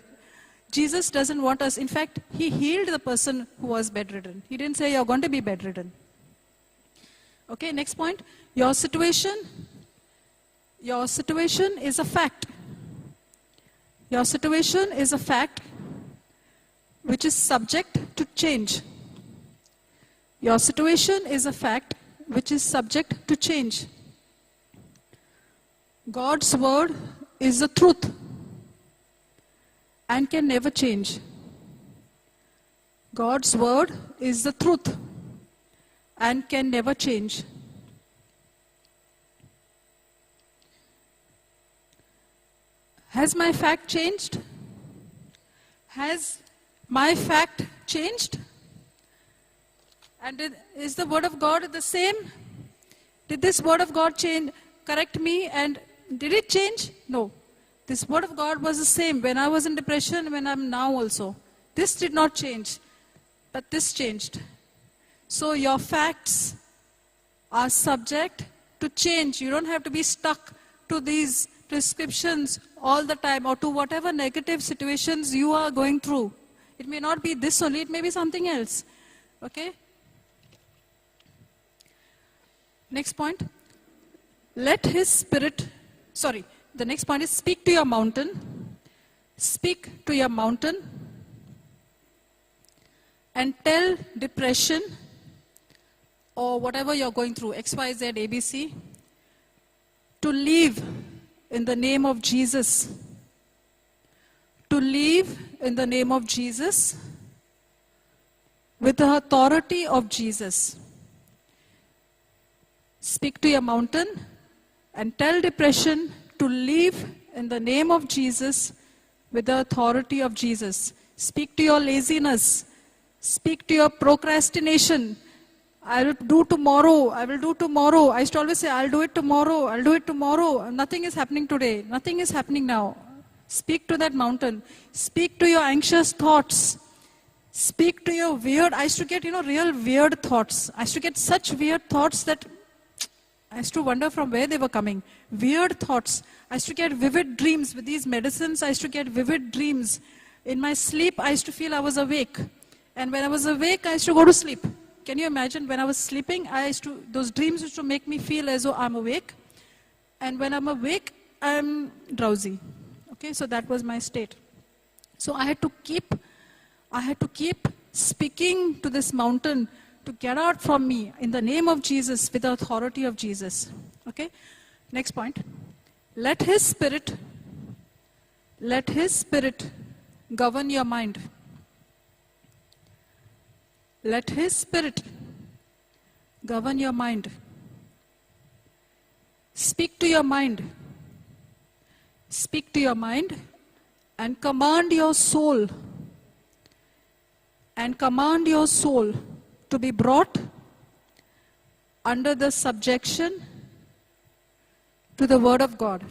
Jesus doesn't want us. In fact, He healed the person who was bedridden. He didn't say you're going to be bedridden. Okay, next point. Your situation is a fact. Your situation is a fact which is subject to change. Your situation is a fact which is subject to change. God's word is the truth and can never change. God's word is the truth and can never change. Has my fact changed? Has my fact changed? And is the word of God the same? Did this word of God correct me, and did it change? No. This word of God was the same when I was in depression, when I'm now also. This did not change, but this changed. So your facts are subject to change. You don't have to be stuck to these prescriptions all the time, or to whatever negative situations you are going through. It may not be this only, it may be something else. Okay? Next point. Let His Spirit, the next point is speak to your mountain. Speak to your mountain and tell depression or whatever you're going through, X, Y, Z, ABC, to leave in the name of Jesus. To live in the name of Jesus with the authority of Jesus. Speak to your mountain and tell depression to live in the name of Jesus with the authority of Jesus. Speak to your laziness. Speak to your procrastination. I will do tomorrow. I will do tomorrow. I used to always say, I'll do it tomorrow. I'll do it tomorrow. Nothing is happening today. Nothing is happening now. Speak to that mountain. Speak to your anxious thoughts. Speak to your weird, I used to get, real weird thoughts. I used to get such weird thoughts that I used to wonder from where they were coming. Weird thoughts. I used to get vivid dreams. With these medicines, I used to get vivid dreams. In my sleep, I used to feel I was awake. And when I was awake, I used to go to sleep. Can you imagine? When I was sleeping, those dreams used to make me feel as though I'm awake. And when I'm awake, I'm drowsy. Okay, so that was my state. So I had to keep speaking to this mountain to get out from me in the name of Jesus with the authority of Jesus. Okay, next point. Let His Spirit govern your mind. Let His Spirit govern your mind. Speak to your mind. Speak to your mind and command your soul. And command your soul to be brought under the subjection to the Word of God.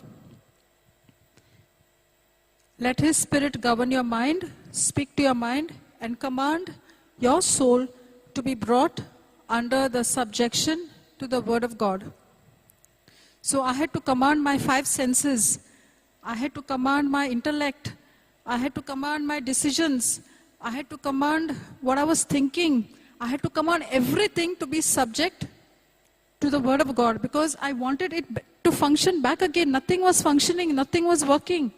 Let His Spirit govern your mind, speak to your mind, and command your soul to be brought under the subjection to the Word of God. So I had to command my 5 senses. I had to command my intellect. I had to command my decisions. I had to command what I was thinking. I had to command everything to be subject to the Word of God because I wanted it to function back again. Nothing was functioning. Nothing was working.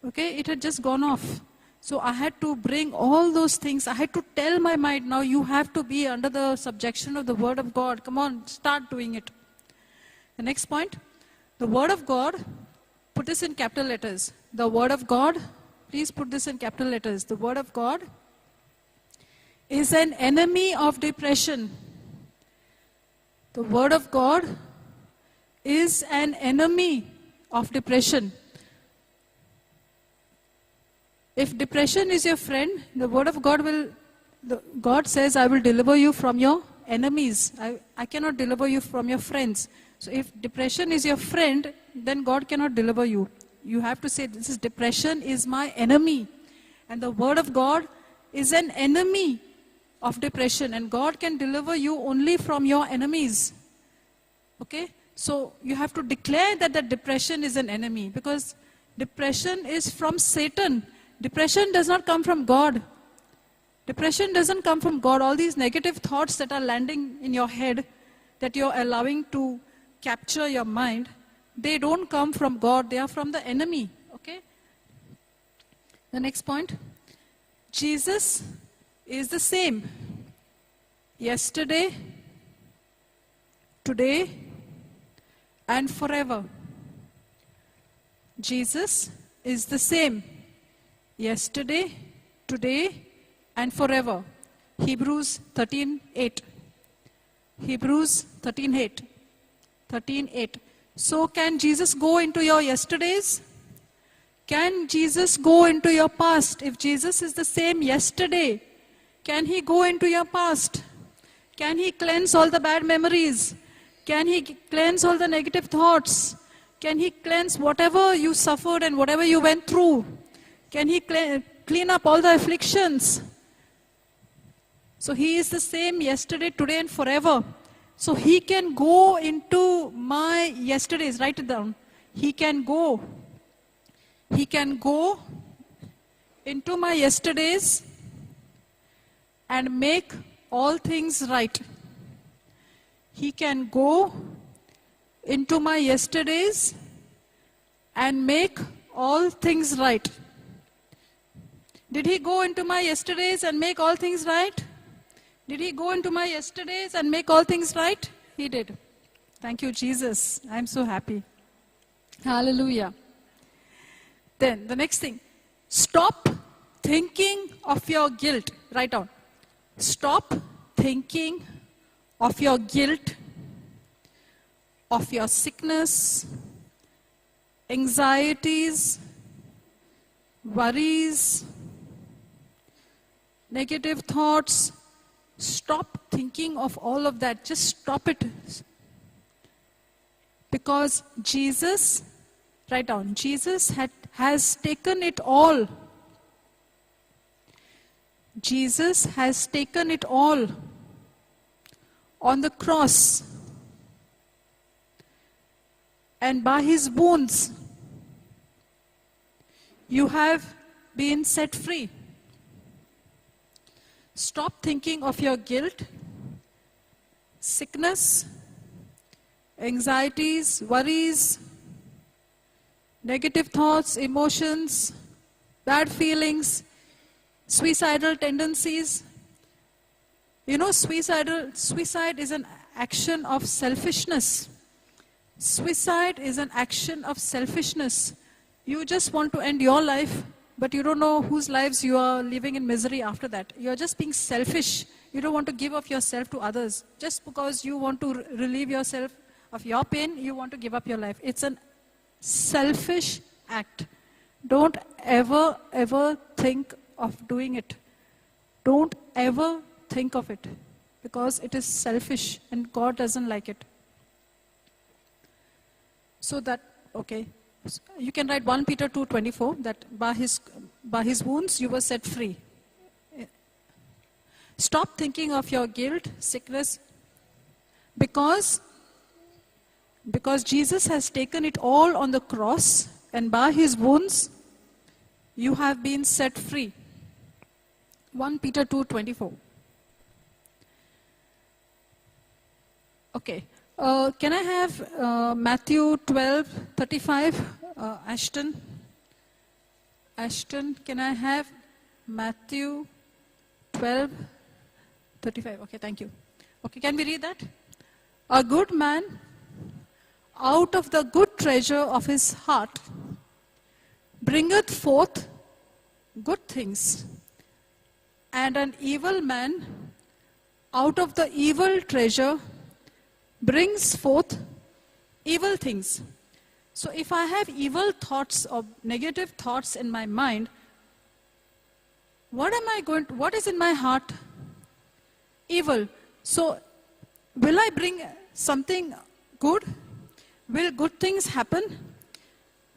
Okay, it had just gone off. So I had to bring all those things. I had to tell my mind, now you have to be under the subjection of the Word of God. Come on, start doing it. The next point, the Word of God, put this in capital letters. The Word of God, please put this in capital letters. The Word of God is an enemy of depression. The Word of God is an enemy of depression. If depression is your friend, the Word of God God says, I will deliver you from your enemies. I cannot deliver you from your friends. So if depression is your friend, then God cannot deliver you. You have to say, depression is my enemy. And the Word of God is an enemy of depression. And God can deliver you only from your enemies. Okay? So you have to declare that the depression is an enemy. Because depression is from Satan. Depression does not come from God. Depression doesn't come from God. All these negative thoughts that are landing in your head, that you're allowing to capture your mind, they don't come from God. They are from the enemy. Okay? The next point. Jesus is the same. Yesterday, today, and forever. Jesus is the same. Yesterday, today, and forever. Hebrews 13:8. Hebrews 13:8. 13:8. So can Jesus go into your yesterdays? Can Jesus go into your past? If Jesus is the same yesterday, can He go into your past? Can He cleanse all the bad memories? Can He cleanse all the negative thoughts? Can He cleanse whatever you suffered and whatever you went through? Can He clean up all the afflictions? So He is the same yesterday, today, and forever. So He can go into my yesterdays. Write it down. He can go. He can go into my yesterdays and make all things right. He can go into my yesterdays and make all things right. Did He go into my yesterdays and make all things right? Did He go into my yesterdays and make all things right? He did. Thank you, Jesus. I'm so happy. Hallelujah. Then the next thing, stop thinking of your guilt. Write down. Stop thinking of your guilt, of your sickness, anxieties, worries, negative thoughts. Stop thinking of all of that. Just stop it. Because Jesus, write down, Jesus has taken it all. Jesus has taken it all on the cross. And by his wounds, you have been set free. Stop thinking of your guilt, sickness, anxieties, worries, negative thoughts, emotions, bad feelings, suicidal tendencies. You know, suicide is an action of selfishness. Suicide is an action of selfishness. You just want to end your life, but you don't know whose lives you are living in misery after that. You're just being selfish. You don't want to give up yourself to others. Just because you want to relieve yourself of your pain, you want to give up your life. It's a selfish act. Don't ever think of doing it. Don't ever think of it, because it is selfish and God doesn't like it. So that, okay, you can write 1 Peter 2:24, that by his wounds you were set free. Stop thinking of your guilt, sickness, because Jesus has taken it all on the cross, and by his wounds you have been set free. 1 Peter 2:24. Okay. Can I have Matthew 12:35? Ashton, can I have Matthew 12:35? Okay, thank you. Okay, can we read that? A good man out of the good treasure of his heart bringeth forth good things, and an evil man out of the evil treasure brings forth evil things. So if I have evil thoughts or negative thoughts in my mind, what is in my heart? Evil. So will I bring something good? Will good things happen?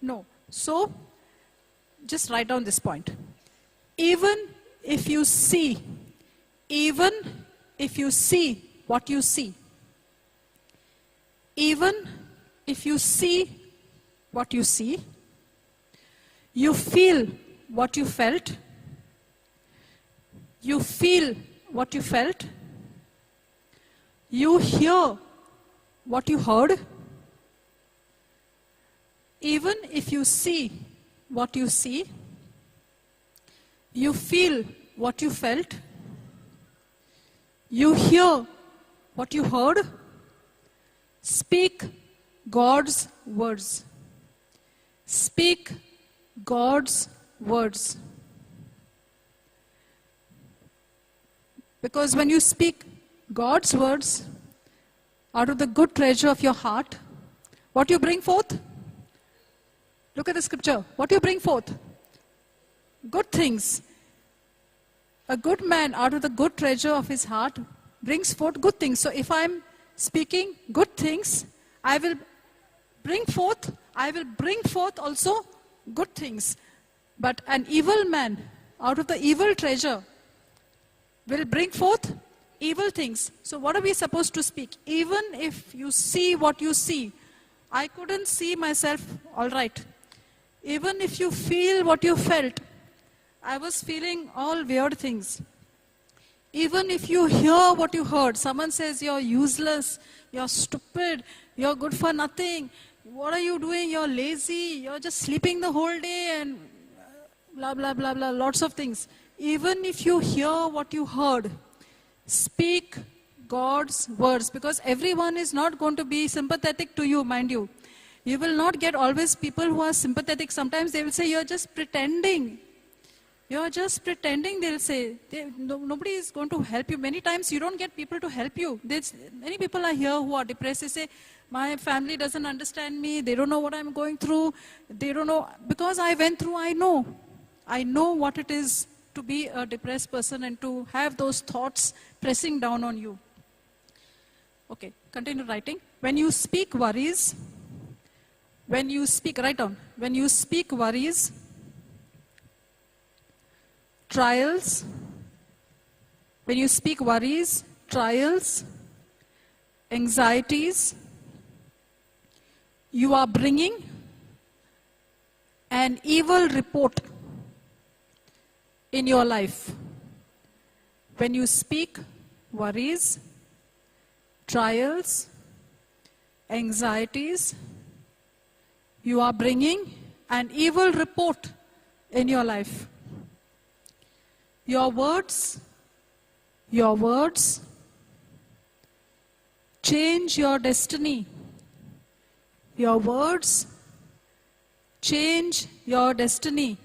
No. So just write down this point. Even if you see what you see, even if you see what you see, you feel what you felt, you feel what you felt, you hear what you heard, even if you see what you see, you feel what you felt, you hear what you heard, speak God's words. Speak God's words. Because when you speak God's words out of the good treasure of your heart, what you bring forth? Look at the scripture. What you bring forth? Good things. A good man out of the good treasure of his heart brings forth good things. So if I'm speaking good things, I will bring forth also good things. But an evil man out of the evil treasure will bring forth evil things. So what are we supposed to speak? Even if you see what you see, I couldn't see myself all right. Even if you feel what you felt, I was feeling all weird things. Even if you hear what you heard, someone says you're useless, you're stupid, you're good for nothing, what are you doing, you're lazy, you're just sleeping the whole day and blah, blah, blah, blah, lots of things. Even if you hear what you heard, speak God's words, because everyone is not going to be sympathetic to you, mind you. You will not get always people who are sympathetic. Sometimes they will say, you're just pretending. You're just pretending, they'll say. Nobody is going to help you. Many times you don't get people to help you. Many people are here who are depressed. They say, my family doesn't understand me. They don't know what I'm going through. They don't know. Because I went through, I know. I know what it is to be a depressed person and to have those thoughts pressing down on you. Okay, continue writing. When you speak worries, write down. When you speak worries, trials, when you speak worries, trials, anxieties, you are bringing an evil report in your life. When you speak worries, trials, anxieties, you are bringing an evil report in your life. Your words change your destiny. Your words change your destiny.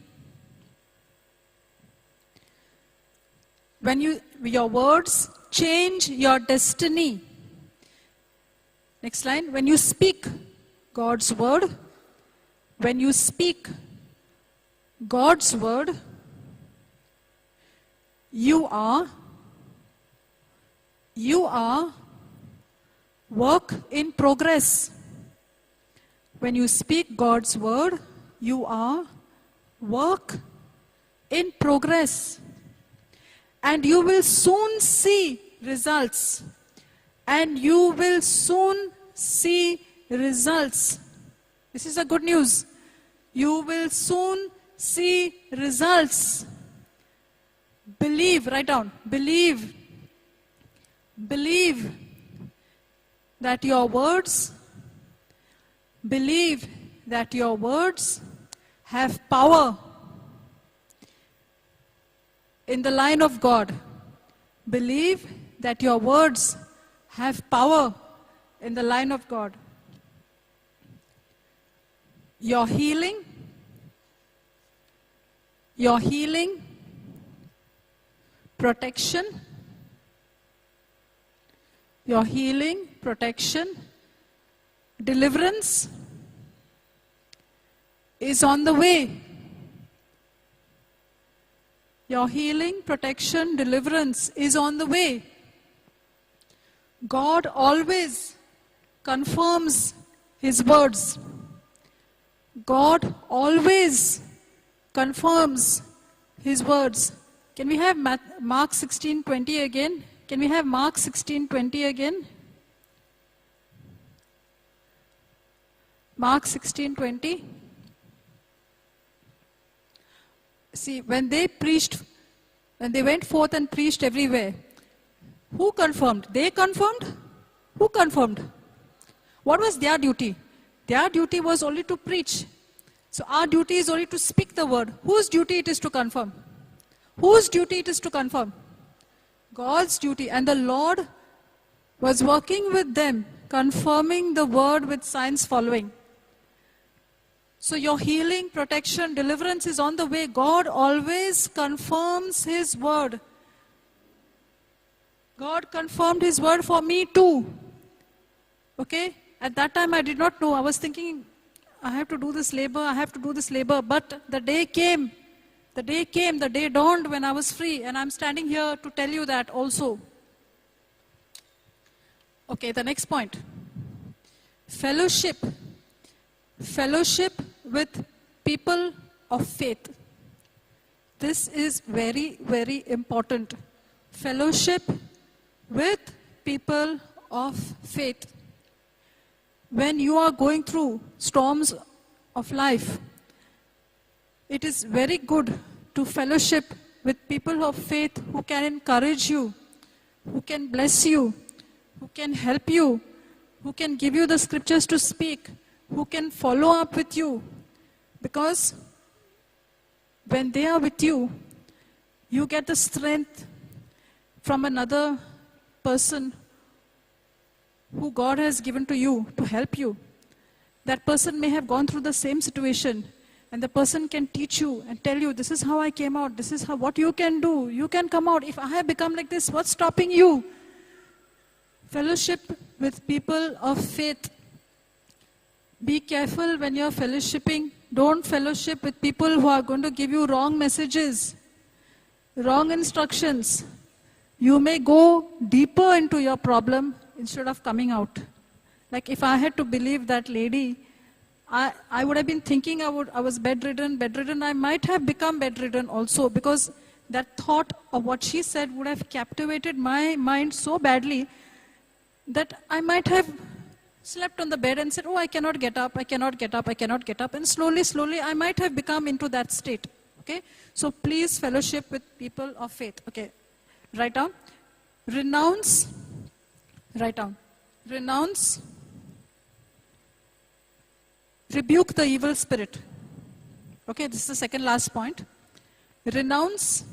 Your words change your destiny. Next line. When you speak God's word, you are work in progress. When you speak God's word, you are work in progress. And you will soon see results. This is the good news. You will soon see results. Believe, write down, believe that your words have power in the line of God. Believe that your words have power in the line of God. Your healing, protection, deliverance is on the way. Your healing, protection, deliverance is on the way. God always confirms His words. God always confirms His words. Can we have Mark 16:20 again? Can we have Mark 16:20 again? Mark 16:20. See, when they went forth and preached everywhere, who confirmed? They confirmed? Who confirmed? What was their duty? Their duty was only to preach. So our duty is only to speak the word. Whose duty it is to confirm? Whose duty it is to confirm? God's duty. And the Lord was working with them, confirming the word with signs following. So your healing, protection, deliverance is on the way. God always confirms His word. God confirmed His word for me too. Okay? At that time I did not know. I was thinking, I have to do this labor. But the day came, the day dawned when I was free. And I'm standing here to tell you that also. Okay, the next point. Fellowship with people of faith. This is very, very important. Fellowship with people of faith. When you are going through storms of life, it is very good to fellowship with people of faith who can encourage you, who can bless you, who can help you, who can give you the scriptures to speak, who can follow up with you. Because when they are with you, you get the strength from another person who God has given to you to help you. That person may have gone through the same situation, and the person can teach you and tell you, this is how I came out, this is how, what you can do, you can come out. If I have become like this, what's stopping you? Fellowship with people of faith. Be careful when you're fellowshipping. Don't fellowship with people who are going to give you wrong messages, wrong instructions. You may go deeper into your problem instead of coming out. Like if I had to believe that lady, I would have been thinking I was bedridden. I might have become bedridden also, because that thought of what she said would have captivated my mind so badly that I might have slept on the bed and said, oh, I cannot get up, I cannot get up, I cannot get up. And slowly, I might have become into that state. Okay? So please fellowship with people of faith. Okay? Write down. Renounce. Write down. Renounce. Rebuke the evil spirit. Okay, this is the second last point. Renounce.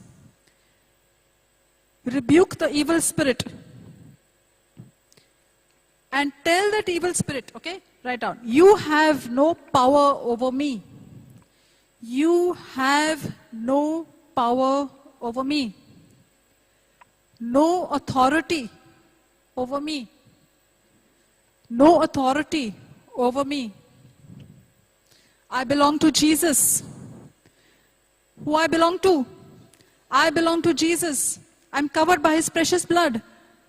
Rebuke the evil spirit. And tell that evil spirit, okay, write down, you have no power over me. You have no power over me. No authority over me. No authority over me. I belong to Jesus. Who I belong to? I belong to Jesus. I'm covered by His precious blood.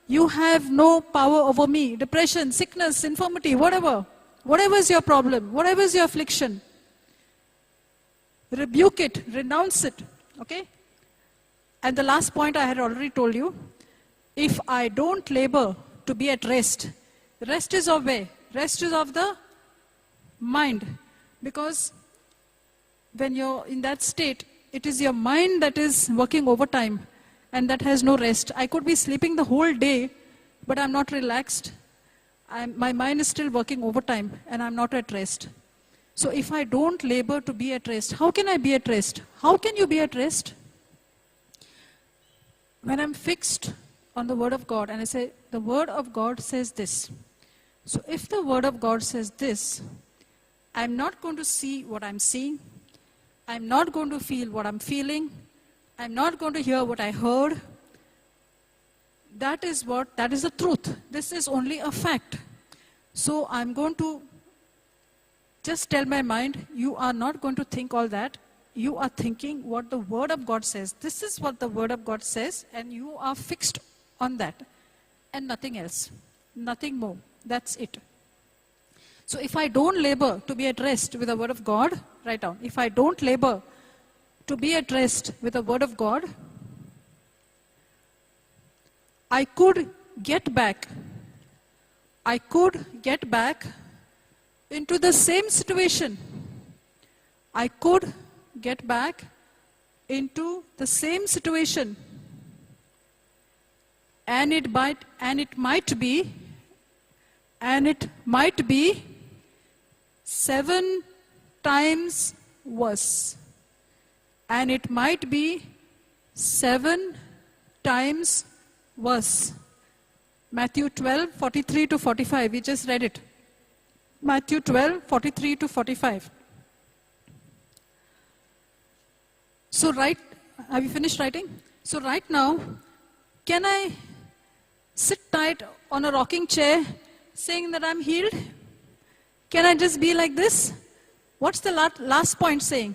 You have no power over me. Depression, sickness, infirmity, whatever. Whatever is your problem, whatever is your affliction. Rebuke it, renounce it. Okay? And the last point I had already told you. If I don't labor to be at rest, rest is of where? Rest is of the mind. Because when you're in that state, it is your mind that is working overtime. And that has no rest. I could be sleeping the whole day, but I'm not relaxed. My mind is still working overtime, and I'm not at rest. So if I don't labor to be at rest, how can I be at rest? How can you be at rest? When I'm fixed on the Word of God, and I say, the Word of God says this. So if the Word of God says this, I'm not going to see what I'm seeing. I'm not going to feel what I'm feeling. I'm not going to hear what I heard. That is the truth. This is only a fact. So I'm going to just tell my mind, you are not going to think all that. You are thinking what the Word of God says. This is what the Word of God says, and you are fixed on that. And nothing else. Nothing more. That's it. So if I don't labor to be at rest with the Word of God, write down. If I don't labor to be at rest with the Word of God, I could get back into the same situation. I could get back into the same situation. And it might be 7 times worse. And it might be 7 times worse. Matthew 12, 43 to 45. We just read it. Matthew 12, 43 to 45. So have you finished writing? So right now, can I sit tight on a rocking chair saying that I'm healed? Can I just be like this? What's the last point saying?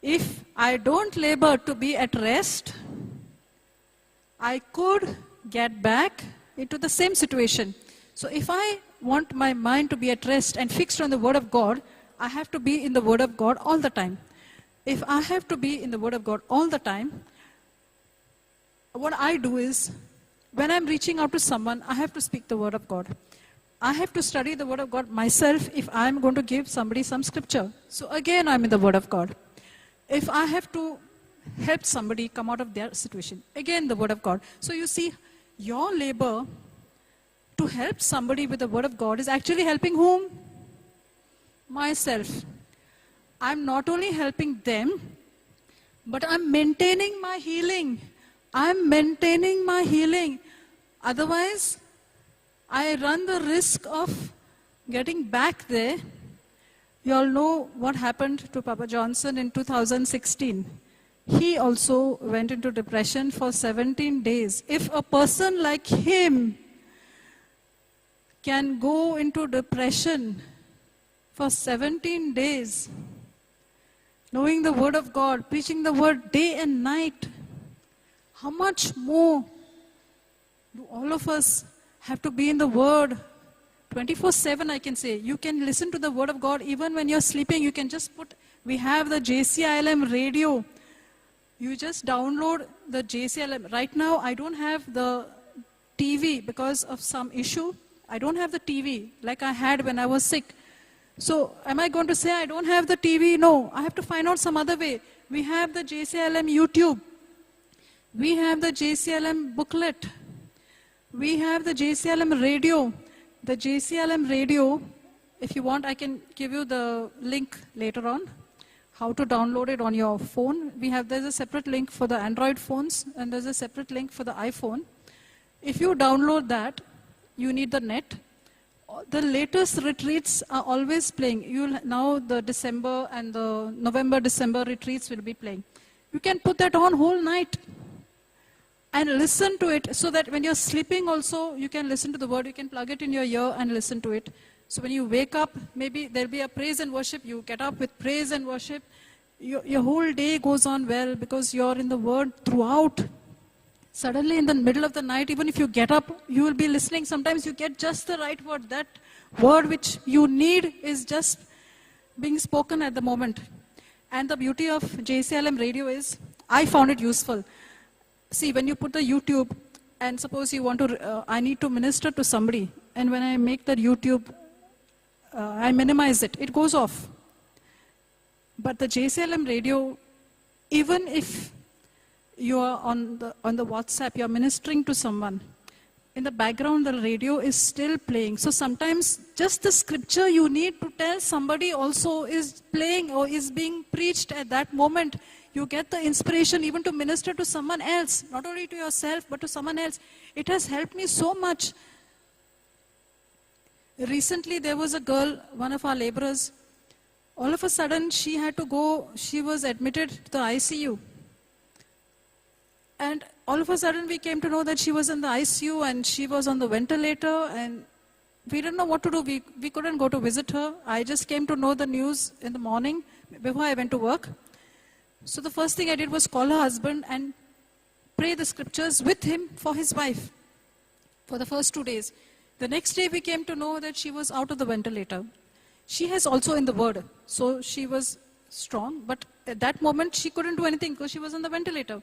If I don't labor to be at rest, I could get back into the same situation. So if I want my mind to be at rest and fixed on the Word of God, I have to be in the Word of God all the time. If I have to be in the Word of God all the time, what I do is, when I'm reaching out to someone, I have to speak the Word of God. I have to study the Word of God myself if I'm going to give somebody some scripture. So again, I'm in the Word of God. If I have to help somebody come out of their situation, again the Word of God. So you see, your labor to help somebody with the Word of God is actually helping whom? Myself. I'm not only helping them, but I'm maintaining my healing. I'm maintaining my healing. Otherwise, I run the risk of Getting back there, you all know what happened to Papa Johnson in 2016. He also went into depression for 17 days. If a person like him can go into depression for 17 days, knowing the word of God, preaching the word day and night, how much more do all of us have to be in the word 24/7? I can say. You can listen to the word of God even when you're sleeping. You can just put, we have the JCILM radio. You just download the JCILM. Right now, I don't have the TV because of some issue. I don't have the TV like I had when I was sick. So am I going to say I don't have the TV? No, I have to find out some other way. We have the JCILM YouTube. We have the JCILM booklet. We have the JCILM radio. The JCILM radio, if you want, I can give you the link later on, how to download it on your phone. There's a separate link for the Android phones and there's a separate link for the iPhone. If you download that, you need the net. The latest retreats are always playing. Now the December and the November-December retreats will be playing. You can put that on whole night and listen to it, so that when you're sleeping also, you can listen to the word. You can plug it in your ear and listen to it. So when you wake up, maybe there'll be a praise and worship. You get up with praise and worship. Your whole day goes on well because you're in the word throughout. Suddenly in the middle of the night, even if you get up, you will be listening. Sometimes you get just the right word. That word which you need is just being spoken at the moment. And the beauty of JCLM radio is, I found it useful. See, when you put the YouTube, and suppose you want to, I need to minister to somebody, and when I make that YouTube, I minimize it, it goes off. But the JCLM radio, even if you are on the WhatsApp, you are ministering to someone, in the background the radio is still playing. So sometimes just the scripture you need to tell somebody also is playing or is being preached at that moment. You get the inspiration even to minister to someone else, not only to yourself, but to someone else. It has helped me so much. Recently, there was a girl, one of our laborers, all of a sudden she had to go, she was admitted to the ICU. And all of a sudden we came to know that she was in the ICU and she was on the ventilator, and we didn't know what to do. We couldn't go to visit her. I just came to know the news in the morning before I went to work. So the first thing I did was call her husband and pray the scriptures with him for his wife for the first 2 days. The next day we came to know that she was out of the ventilator. She has also in the word, so she was strong, but at that moment she couldn't do anything because she was on the ventilator.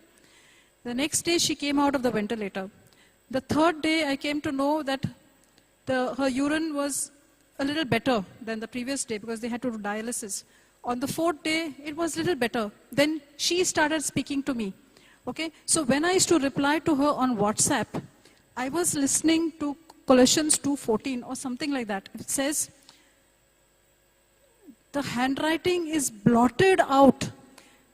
The next day she came out of the ventilator. The third day I came to know that her urine was a little better than the previous day because they had to do dialysis. On the fourth day, it was a little better. Then she started speaking to me. Okay, so when I used to reply to her on WhatsApp, I was listening to Colossians 2:14 or something like that. It says, the handwriting is blotted out.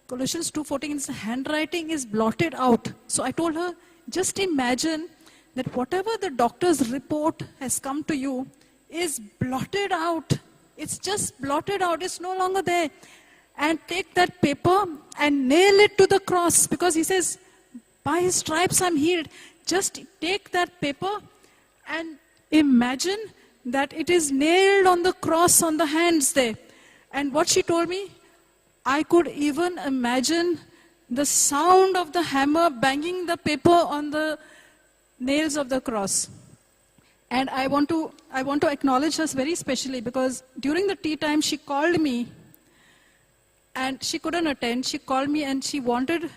Colossians 2:14, the handwriting is blotted out. So I told her, just imagine that whatever the doctor's report has come to you is blotted out. It's just blotted out. It's no longer there. And take that paper and nail it to the cross, because he says, by his stripes I'm healed. Just take that paper and imagine that it is nailed on the cross on the hands there. And what she told me, I could even imagine the sound of the hammer banging the paper on the nails of the cross. And I want to acknowledge her very specially, because during the tea time she called me and she couldn't attend. She called me and she wanted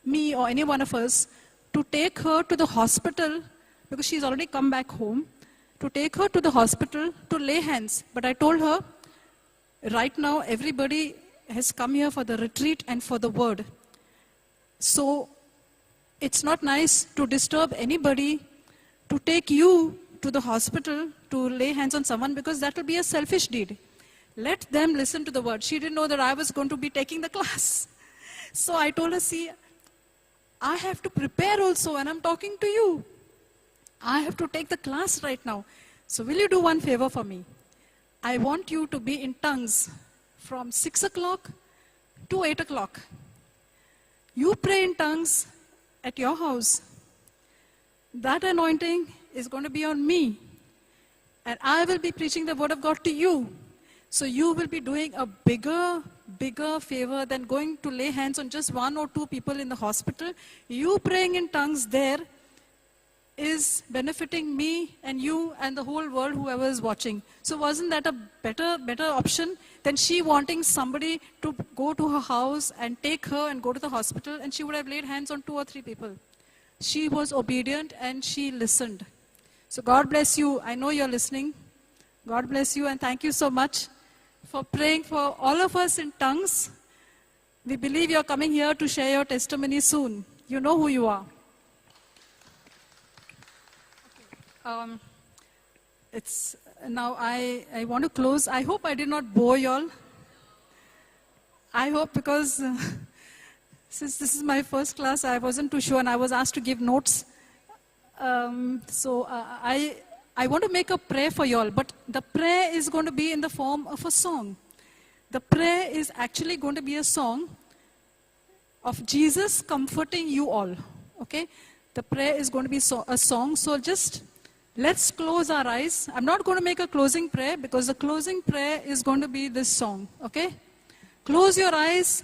me or any one of us to take her to the hospital, because she's already come back home, to take her to the hospital to lay hands. But I told her, right now everybody has come here for the retreat and for the word. So it's not nice to disturb anybody to take you to the hospital to lay hands on someone, because that will be a selfish deed. Let them listen to the word. She didn't know that I was going to be taking the class. So I told her, see, I have to prepare also, and I'm talking to you. I have to take the class right now. So will you do one favor for me? I want you to be in tongues from 6 o'clock to 8 o'clock. You pray in tongues at your house. That anointing is going to be on me. And I will be preaching the word of God to you. So you will be doing a bigger favor than going to lay hands on just 1 or 2 people in the hospital. You praying in tongues there is benefiting me and you and the whole world, whoever is watching. So wasn't that a better option than she wanting somebody to go to her house and take her and go to the hospital, and she would have laid hands on 2 or 3 people. She was obedient and she listened. So God bless you. I know you're listening. God bless you, and thank you so much for praying for all of us in tongues. We believe you're coming here to share your testimony soon. You know who you are. It's now I want to close. I hope I did not bore you all. I hope, because since this is my first class, I wasn't too sure and I was asked to give notes. I want to make a prayer for you all, but the prayer is going to be in the form of a song. The prayer is actually going to be a song of Jesus comforting you all. Okay? The prayer is going to be a song. So just let's close our eyes. I'm not going to make a closing prayer because the closing prayer is going to be this song. Okay? Close your eyes.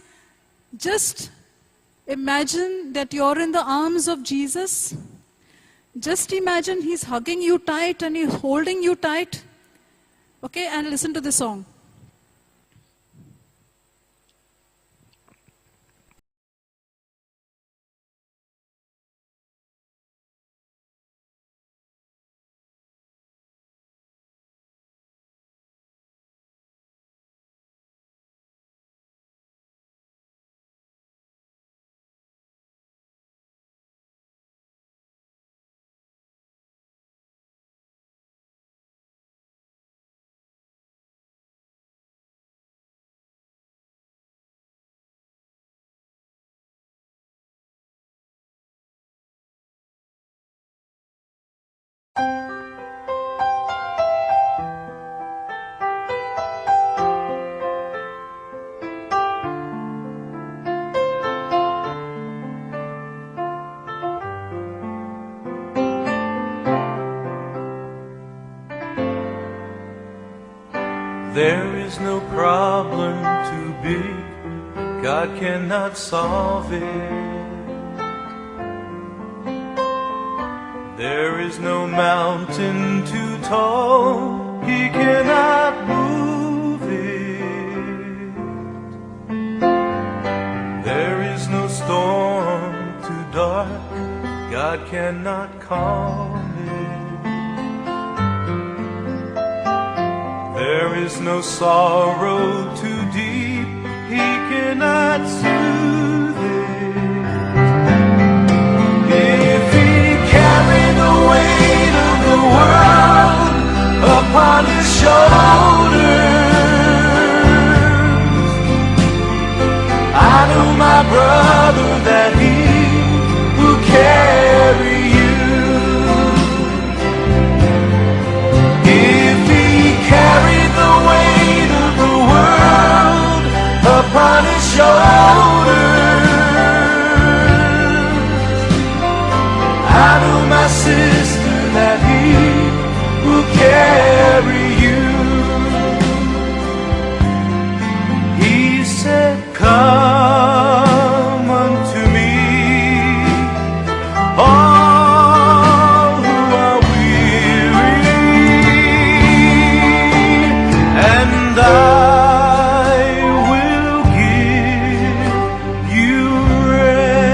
Just imagine that you're in the arms of Jesus. Just imagine he's hugging you tight and he's holding you tight. Okay, and listen to the song. There is no problem too big that God cannot solve it. There is no mountain too tall He cannot move it. There is no storm too dark God cannot calm it. There is no sorrow too deep He cannot soothe it. If He carried the weight of the world upon His shoulders, I know, my brother, that He will carry you. If He carried the weight of the world upon His shoulders, I know, my sister, that He will carry you. He said, come unto me, all who are weary, and I will give you rest.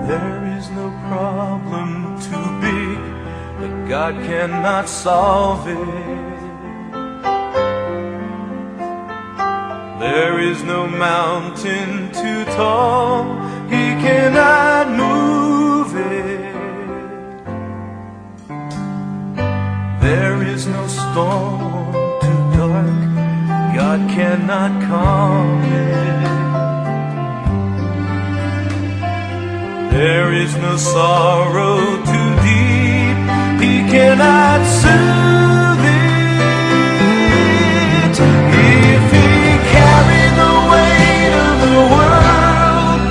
There is no problem too big that God cannot solve it. There is no mountain too tall He cannot move it. There is no storm too dark God cannot calm it. There is no sorrow too deep, He cannot soothe it. If He carried the weight of the world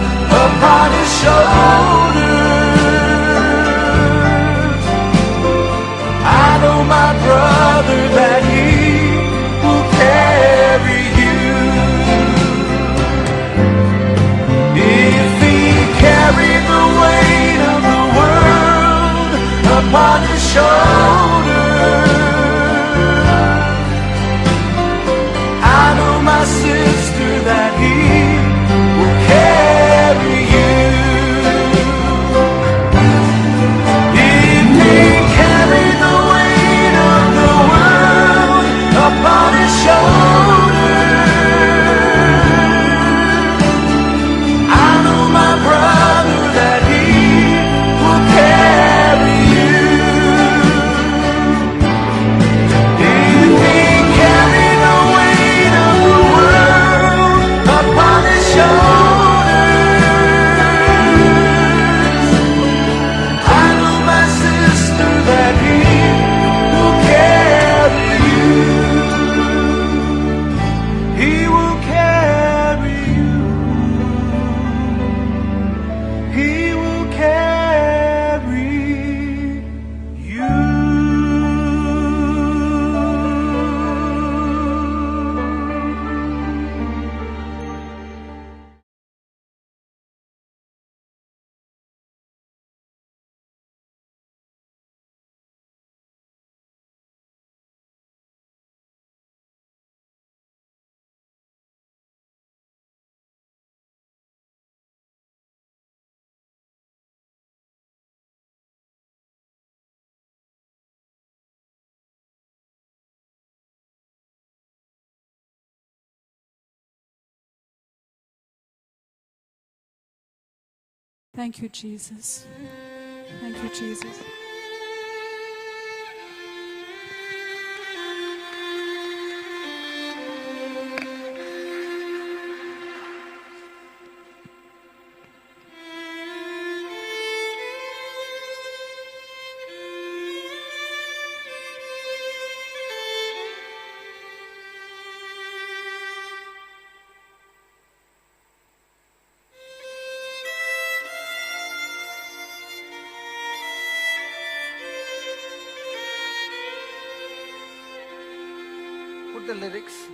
upon His shoulders, I know, my brother, that He will carry you. If He carried the weight of the world upon His shoulders, I know, my sister, that He will carry you. If He carried the weight of the world upon His shoulders, I know, my brother, that He will carry you. If He carried the weight of the world upon His shoulders, I know, my sister, that He will carry you. He will carry you. He will carry you. Thank you, Jesus. Thank you, Jesus. Put the lyrics.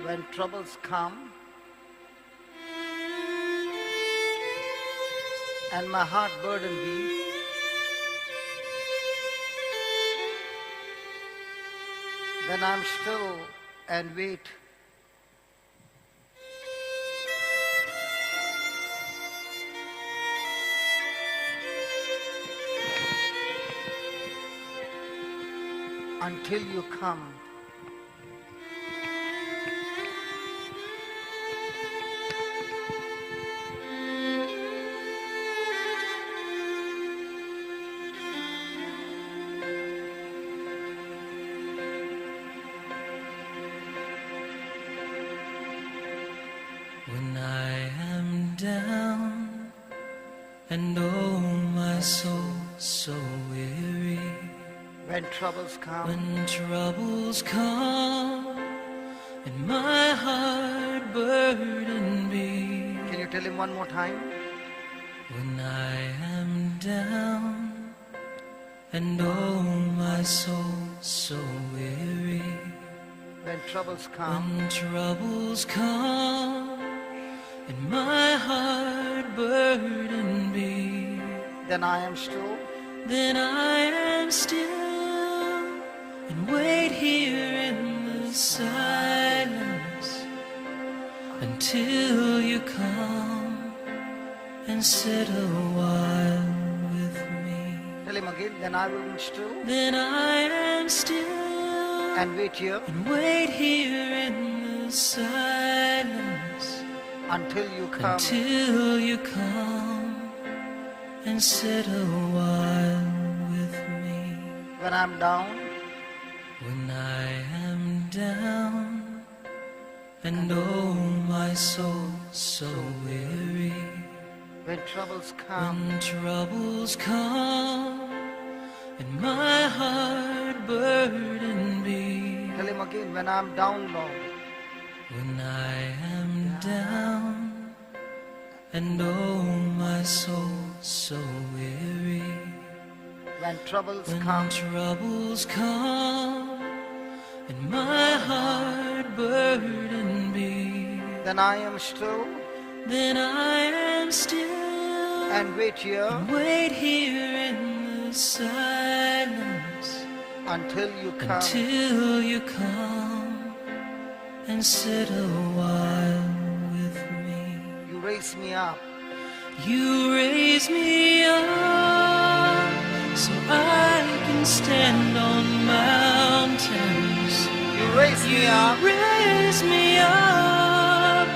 When troubles come and my heart burden be, then I'm still and wait. Until you come. When I am down and oh my soul so weary, When troubles come, when troubles come and my heart burden be, can you tell him one more time? when I am down and oh my soul so weary, When troubles come, when troubles come and my heart burden be, then I am still then I am still and wait here in the silence until you come and sit a while with me. Tell him again. Then I will be still Then I am still and wait here and wait here in the silence until you come. until you come and sit a while with me. When I'm down When I am down and oh my soul so weary, when troubles come. when troubles come and my heart burden be, Tell him again. When I'm down, Lord. when I am down and oh my soul so weary, When troubles when come. troubles come and my heart burden be, Then I am still then I am still and wait here and wait here in the silence until you come. until you come and sit a while with me. You raise me up. You raise me up so I can stand on mountains. You raise me up. Raise me up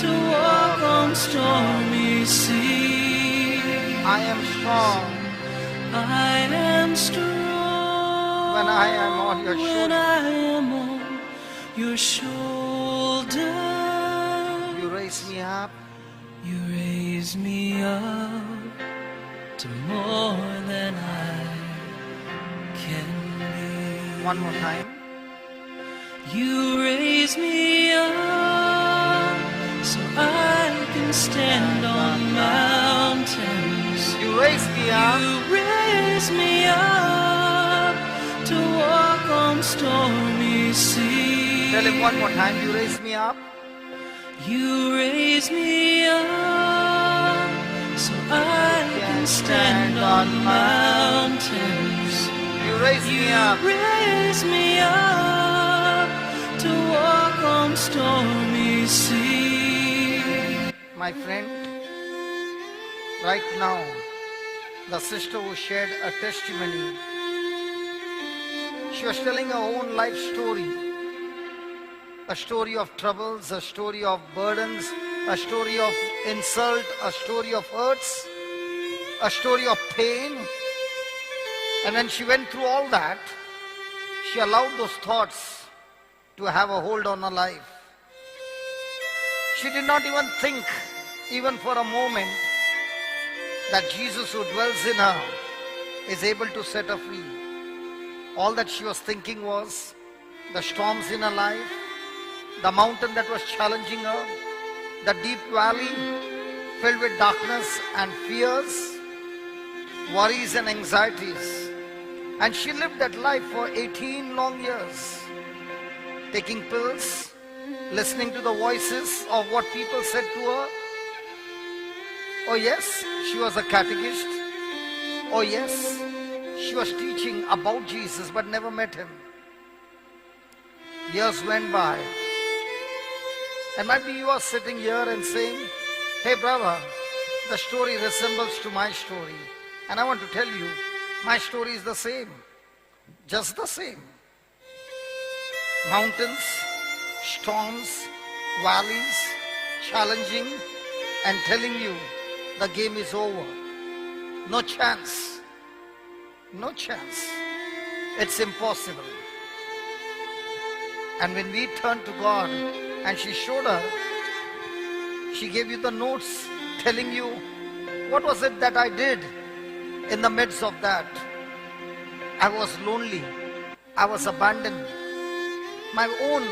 to walk on stormy seas. I am strong I am strong when I am on your when shoulder. I am on your shoulder. You raise me up. You raise me up to more than I can be. One more time. You raise me up so I can stand on mountains. You raise me up. You raise me up to walk on stormy seas. Tell him one more time. You raise me up. You raise me up so I can stand on mountains. You raise me You up. raise me up to walk on stormy seas. My friend, right now, the sister who shared a testimony, she was telling her own life story. A story of troubles, a story of burdens, a story of insult, a story of hurts, a story of pain. And when she went through all that, she allowed those thoughts to have a hold on her life. She did not even think, even for a moment, that Jesus who dwells in her is able to set her free. All that she was thinking was the storms in her life, the mountain that was challenging her, the deep valley filled with darkness and fears, worries and anxieties. And she lived that life for 18 long years, taking pills, listening to the voices of what people said to her. Oh yes, she was a catechist. Oh yes, she was teaching about Jesus but never met him. Years went by. And maybe you are sitting here and saying, hey brother, the story resembles to my story. And I want to tell you, my story is the same. Just the same. Mountains, storms, valleys, challenging and telling you the game is over. No chance. No chance. It's impossible. And when we turned to God and she showed her, she gave you the notes telling you what was it that I did in the midst of that. I was lonely. I was abandoned. My own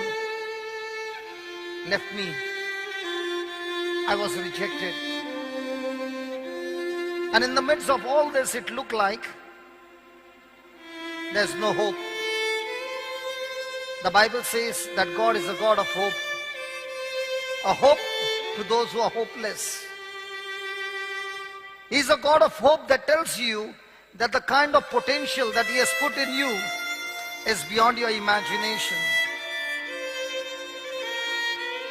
left me. I was rejected. And in the midst of all this, it looked like there's no hope. The Bible says that God is a God of hope. A hope to those who are hopeless. He's a God of hope that tells you that the kind of potential that He has put in you is beyond your imagination.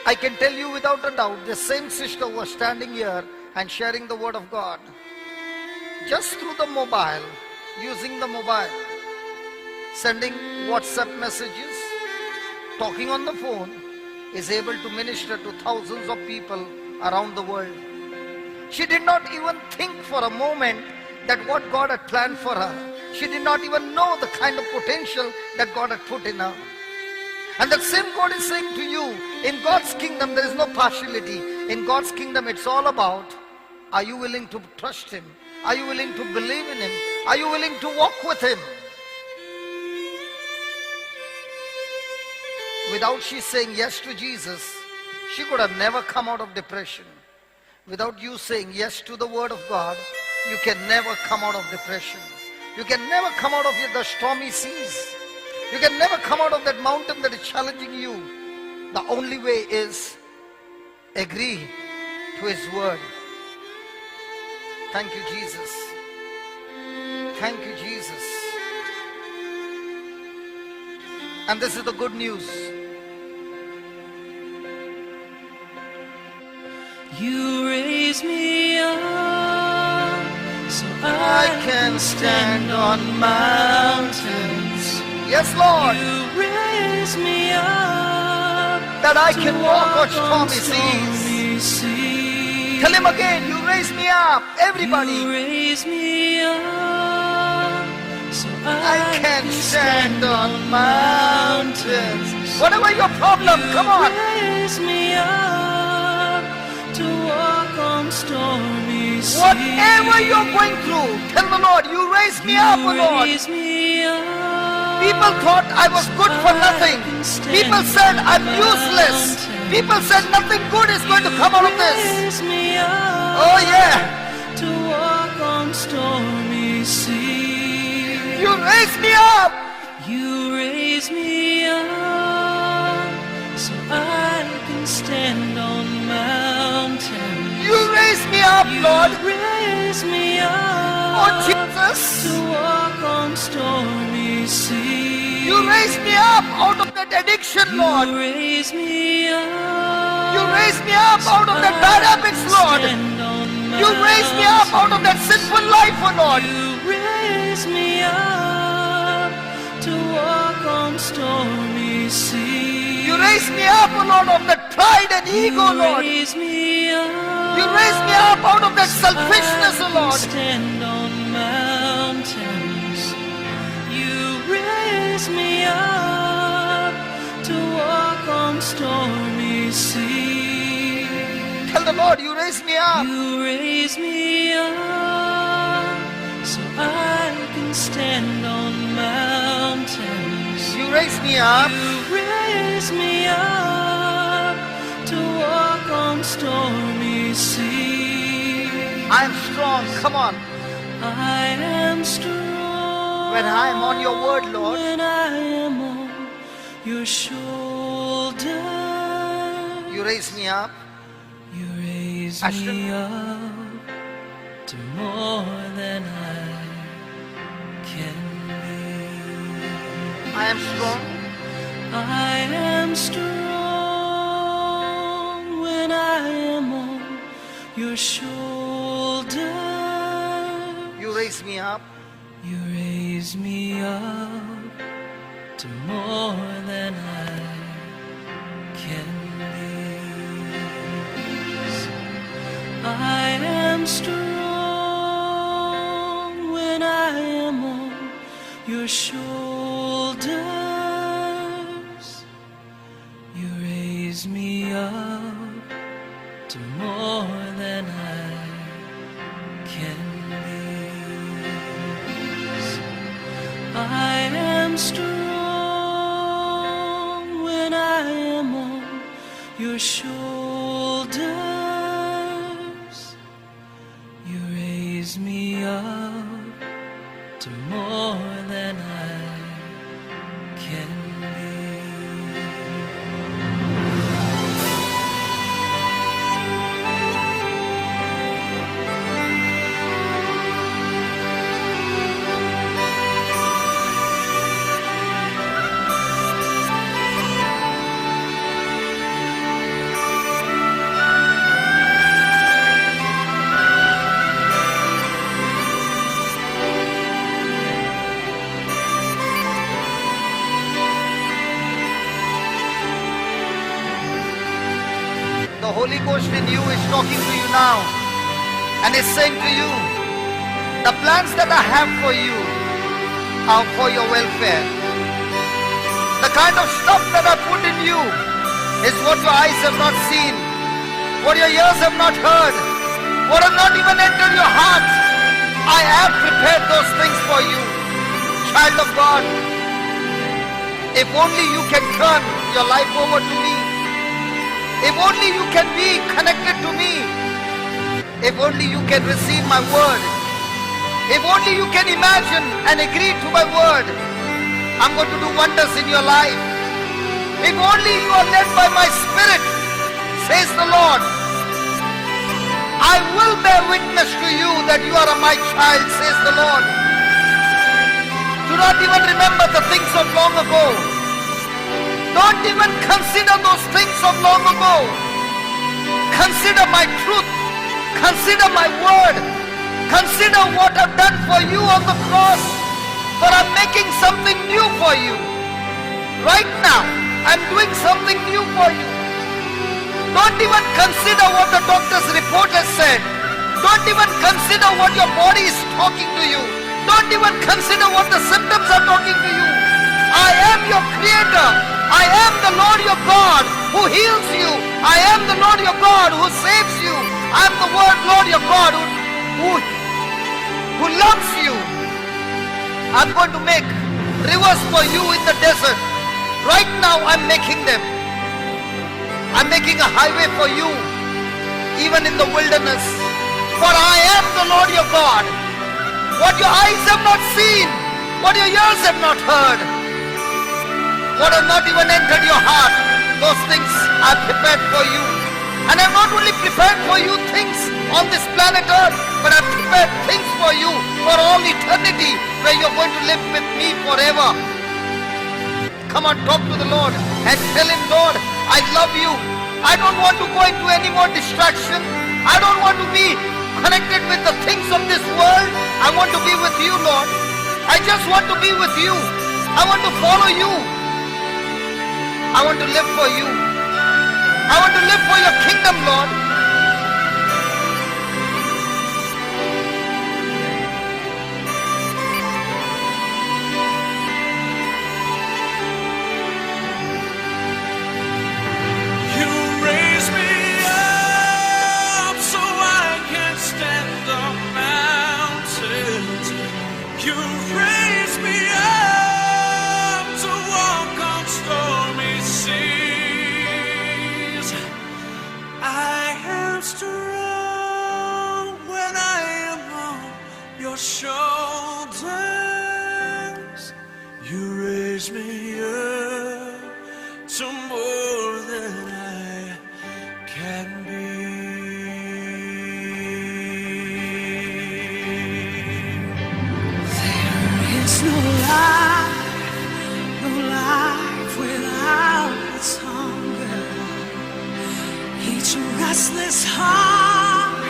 I can tell you without a doubt, the same sister who was standing here and sharing the word of God, just through the mobile, using the mobile, sending WhatsApp messages, talking on the phone, is able to minister to thousands of people around the world. She did not even think for a moment that what God had planned for her. She did not even know the kind of potential that God had put in her. And that same God is saying to you, in God's kingdom there is no partiality. In God's kingdom it's all about, are you willing to trust Him? Are you willing to believe in Him? Are you willing to walk with Him? Without she saying yes to Jesus, she could have never come out of depression. Without you saying yes to the word of God, you can never come out of depression. You can never come out of the stormy seas. You can never come out of that mountain that is challenging you. The only way is agree to His word. Thank you, Jesus. Thank you, Jesus. And this is the good news. You raise me up so I can stand on mountains. Yes, Lord. You raise me up That I to can walk on on stormy seas. seas. Tell Him again, you raise me up. You Everybody. raise me up so I can stand on mountains. Whatever your problem, come on. Raise me up to walk on stormy seas. Whatever you're going through, tell the Lord, you raise me up, O Lord. Raise me up. People thought I was good for nothing. People said I'm useless. People said nothing good is going to come out of this. Raise me up Oh yeah. to walk on stormy seas. You raise me up. You raise me up so I can stand on mountains. You raise me up, Lord. You raise me Oh up Jesus. to walk on stormy seas. You raise me up out of that addiction, Lord. You raise me up. You raise me up out of that bad habits, Lord. Stand on You raise me up out of that sinful life, O Lord. You raise me up to walk on stormy seas. You raise me up, O Lord, of that pride and ego, You Lord. raise me up. You raise me up out of that selfishness, O I can Lord. stand on mountains. You raise me up to walk on stormy seas. Tell the Lord, you raise me up. You raise me up so I can stand on mountains. You raise me up. You raise me up to walk on stormy seas. I am strong. Come on. I am strong When I am on your word, Lord. when I am on your shoulder. You raise me up. You raise Ashton. me up to more than I can be. I am strong. I am strong when I am on your shoulder. You raise me up. You raise me up to more than I can be. I am strong when I am on your shoulders. You raise me up to more than I can be. I am strong when I am on your shoulders. You raise me up to more than I can be. Holy Ghost in you is talking to you now and is saying to you, the plans that I have for you are for your welfare. The kind of stuff that I put in you is what your eyes have not seen, what your ears have not heard, what have not even entered your heart. I have prepared those things for you, child of God. If only you can turn your life over to me, if only you can be connected to me, if only you can receive my word, if only you can imagine and agree to my word, I'm going to do wonders in your life. If only you are led by my spirit, says the Lord, I will bear witness to you that you are my child, says the Lord. Do not even remember the things of long ago. Don't even consider those things of long ago. Consider my truth. Consider my word. Consider what I've done for you on the cross. For I'm making something new for you. Right now, I'm doing something new for you. Don't even consider what the doctor's report has said. Don't even consider what your body is talking to you. Don't even consider what the symptoms are talking to you. I am your creator. I am the Lord your God who heals you. I am the Lord your God who saves you. I am the Lord your God who loves you. I'm going to make rivers for you in the desert. Right now I'm making them. I'm making a highway for you, even in the wilderness. For I am the Lord your God. What your eyes have not seen, what your ears have not heard, what have not even entered your heart, those things are prepared for you. And I've not only prepared for you things on this planet Earth, but I've prepared things for you for all eternity, where you're going to live with me forever. Come on, talk to the Lord and tell him, Lord, I love you. I don't want to go into any more distraction. I don't want to be connected with the things of this world. I want to be with you, Lord. I just want to be with you. I want to follow you. I want to live for you. I want to live for your kingdom, Lord. You raise me up so I can stand on mountains. You raise me up to walk on stormy seas. I have strong when I am on your shoulders. You raise me up to more than I can be. There is no life without its hunger. Each restless heart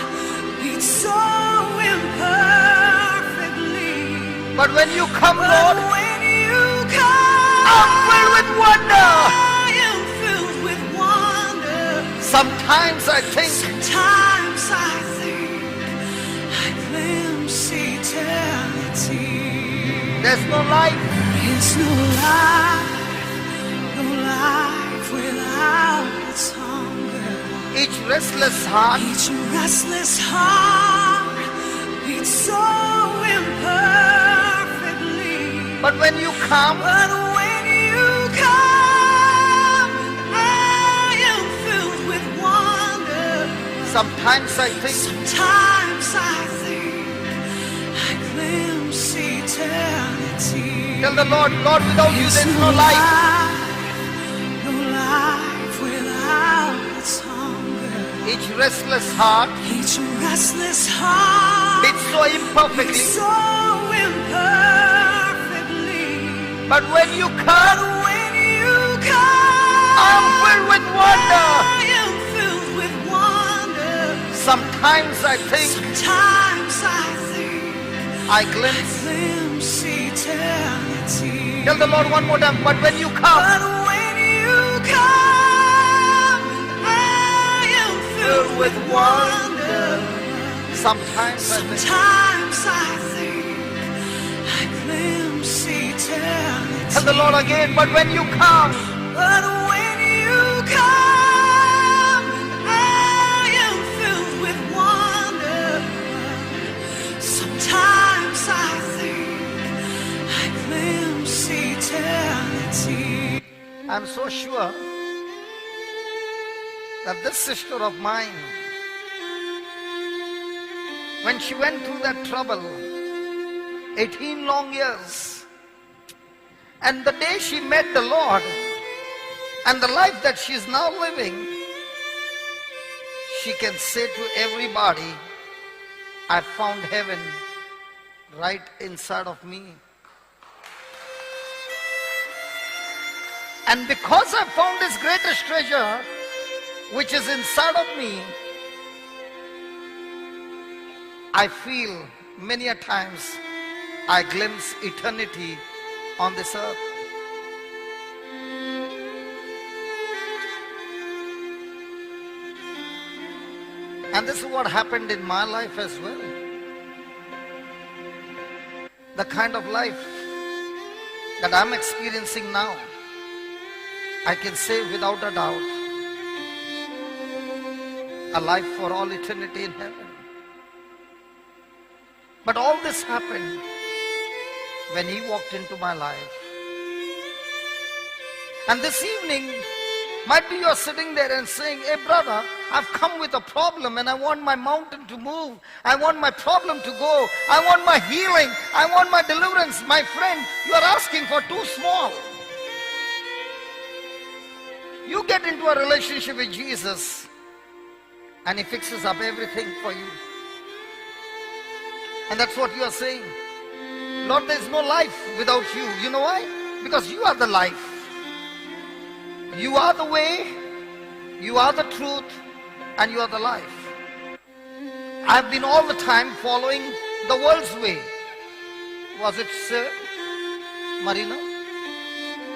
beats so imperfectly. But when you come, But Lord, when you come, I'm filled with wonder. I am filled with wonder. Sometimes I think Sometimes I think I glimpse eternity. there's no life. There's no life without its hunger. Each restless heart Each restless heart beats so imperfectly. but when you come, But when you come, I am filled with wonder. sometimes I think Sometimes I think I glimpse eternity. tell the Lord, Lord, without you there's no life. No life without its hunger. Each restless heart Each restless heart beats so imperfectly. so imperfectly. But when you But come, when you come, I'm filled with wonder. I am filled with wonder. Sometimes I think Sometimes I think I glimpse. glimpse eternity. Tell the Lord one more time, but when you come, But when you come, I am filled with wonder. Sometimes I think Sometimes I think I glimpse eternity. tell the Lord again, but when you come, But when you come, I am filled with wonder. Sometimes I think I glimpse eternity. I'm so sure that this sister of mine, when she went through that trouble, 18 long years, and the day she met the Lord, and the life that she is now living, she can say to everybody, I found heaven right inside of me. And because I found this greatest treasure, which is inside of me, I feel many a times I glimpse eternity on this earth. And this is what happened in my life as well. The kind of life that I'm experiencing now, I can say without a doubt, a life for all eternity in heaven. But all this happened when he walked into my life. And this evening, might be you're sitting there and saying, hey brother, I've come with a problem and I want my mountain to move. I want my problem to go. I want my healing. I want my deliverance. My friend, you are asking for too small. You get into a relationship with Jesus and he fixes up everything for you. And that's what you are saying. Lord, there is no life without you. You know why? Because you are the life. You are the way, you are the truth, and you are the life. I've been all the time following the world's way. Was it, sir, Marina?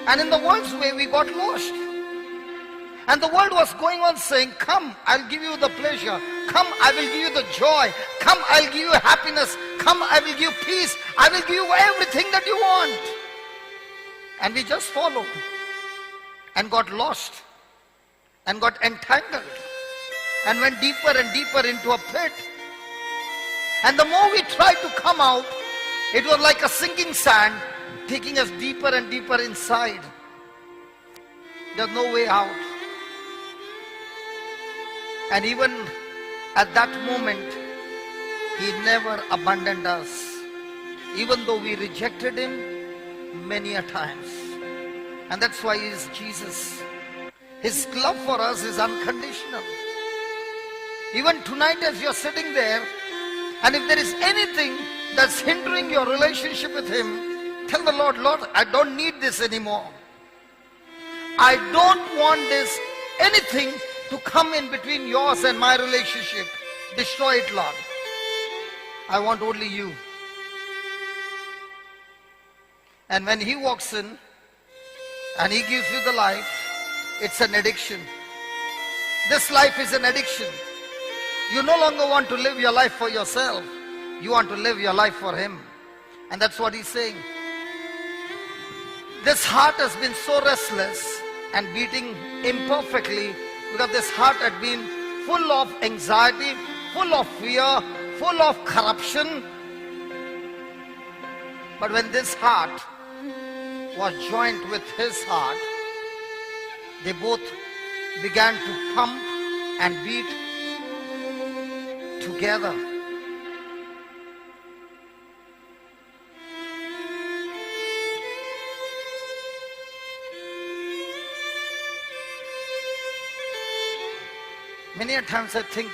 And in the world's way, we got lost. And the world was going on saying, come, I'll give you the pleasure. Come, I will give you the joy. Come, I'll give you happiness. Come, I will give you peace. I will give you everything that you want. And we just followed and got lost and got entangled and went deeper and deeper into a pit. And the more we tried to come out, it was like a sinking sand taking us deeper and deeper inside. There's no way out. And even at that moment, he never abandoned us, even though we rejected him many a times. And that's why he is Jesus. His love for us is unconditional. Even tonight as you're sitting there, and if there is anything that's hindering your relationship with him, tell the Lord, Lord, I don't need this anymore. I don't want this, anything to come in between yours and my relationship. Destroy it, Lord. I want only you. And when he walks in and he gives you the life, it's an addiction. This life is an addiction. You no longer want to live your life for yourself. You want to live your life for him. And that's what he's saying. This heart has been so restless and beating imperfectly because this heart had been full of anxiety, full of fear, full of corruption. But when this heart was joined with his heart, they both began to pump and beat together. Many a times I think,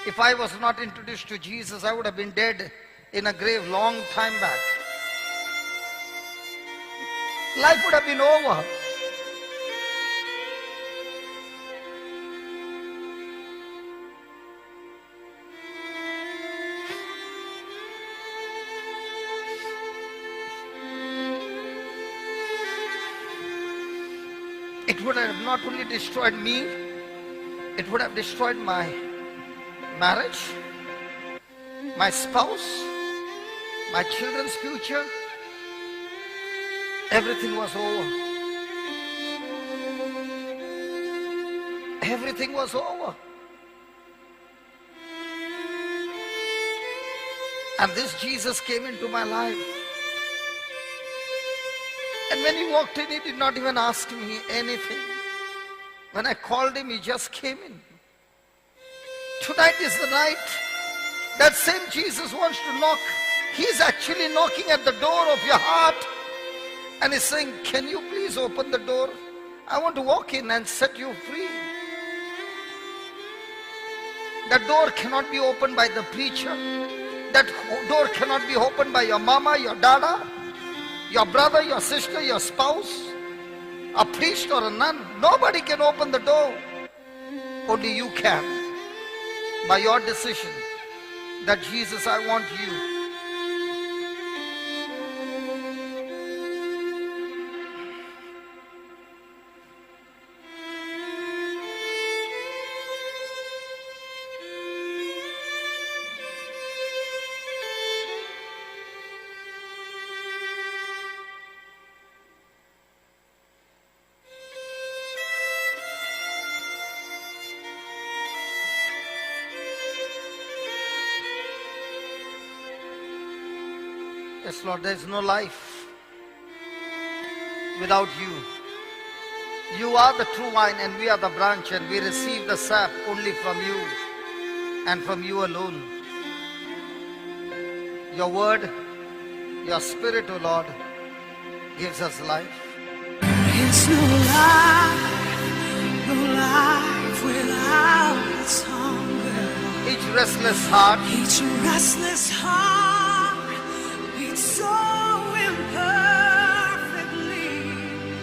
if I was not introduced to Jesus, I would have been dead in a grave long time back. Life would have been over. It would have not only destroyed me, It would have destroyed my marriage, my spouse, my children's future. Everything was over. Everything was over. And this Jesus came into my life. And when he walked in, he did not even ask me anything. When I called him, he just came in. Tonight is the night. That same Jesus wants to knock. He's actually knocking at the door of your heart. And he's saying, can you please open the door? I want to walk in and set you free. That door cannot be opened by the preacher. That door cannot be opened by your mama, your dada, your brother, your sister, your spouse, a priest or a nun. Nobody can open the door. Only you can. By your decision that Jesus, I want you. Yes, Lord, there is no life without you. You are the true vine and we are the branch, and we receive the sap only from you and from you alone. Your word, your spirit, O Lord, gives us life. It's no life without its hunger. Each restless heart Each restless heart beats so imperfectly.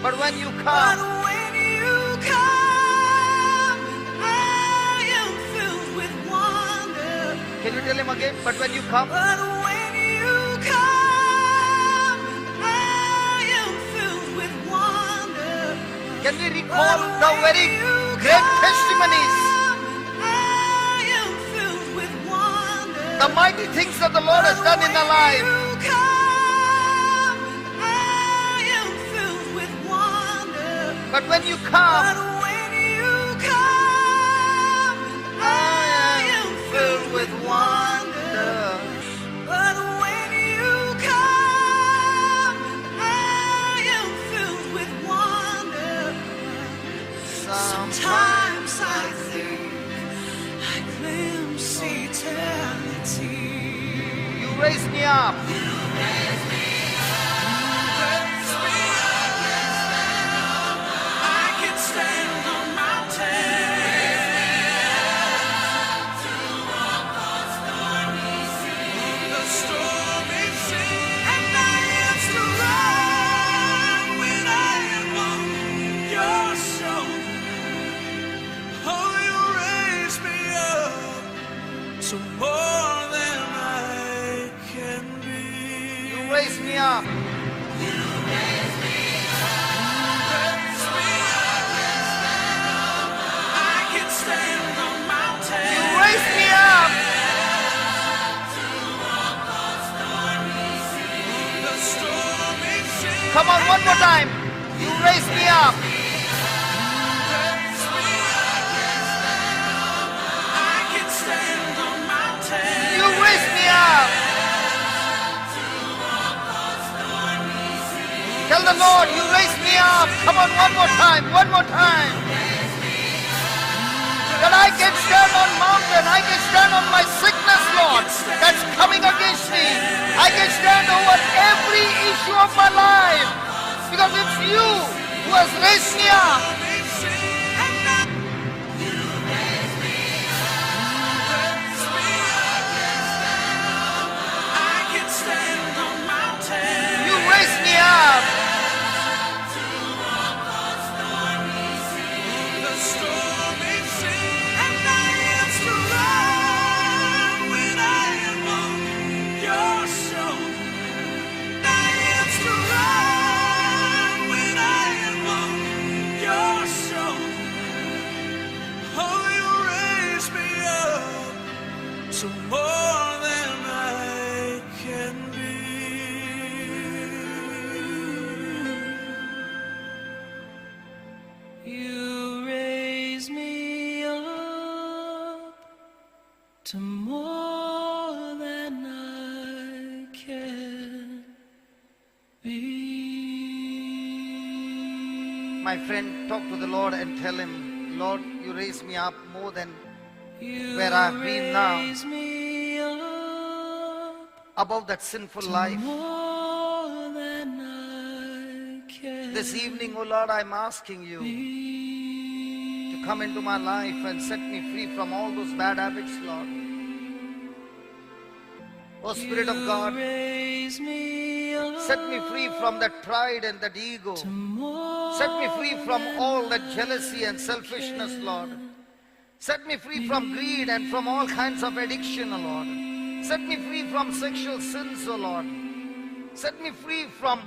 but when you But come, when you come, I am filled with wonder. can you tell him again? But when you come, But when you come, I am filled with wonder. can we recall the very great testimonies, I am filled with wonder. the mighty things that the Lord has done in our life? When you come, I am filled with wonder. But when you But come, when you come, I am filled with wonder. But when you come, I am filled with wonder. Sometimes I think I glimpse eternity. you raise me up. I can stand on mountains, the stormy sea, and I am to run when I am on your shoulder. Oh, you raise me up to more than I can be. You raise me up. I can stand on mountains. You raise me up. The stormy sea. Come on, one more time. You raise me up. I can stand on mountains. You raise me up. Tell the Lord, you raise me up. Come on, one more time, one more time. That I can stand on mountain. I can stand on my sickness, Lord, that's coming against me. I can stand over every issue of my life. Because it's you who has raised me up. I can stand on mountains. You raised me up. The stormy sea. And I am to run when I am on your shoulder. I am to run when I am on your shoulder. to more than I can be. My friend, talk to the Lord and tell him, Lord, you raise me up more than where I've been now, Raise me up above that sinful life. more than I can This evening, oh Lord, I'm asking you to come into my life and set me free from all those bad habits, Lord. Oh Spirit of God, Raise me up set me free from that pride and that ego. more Set me free from all that jealousy and selfishness, Lord. Set me free from greed and from all kinds of addiction, O Lord. Set me free from sexual sins, O Lord. Set me free from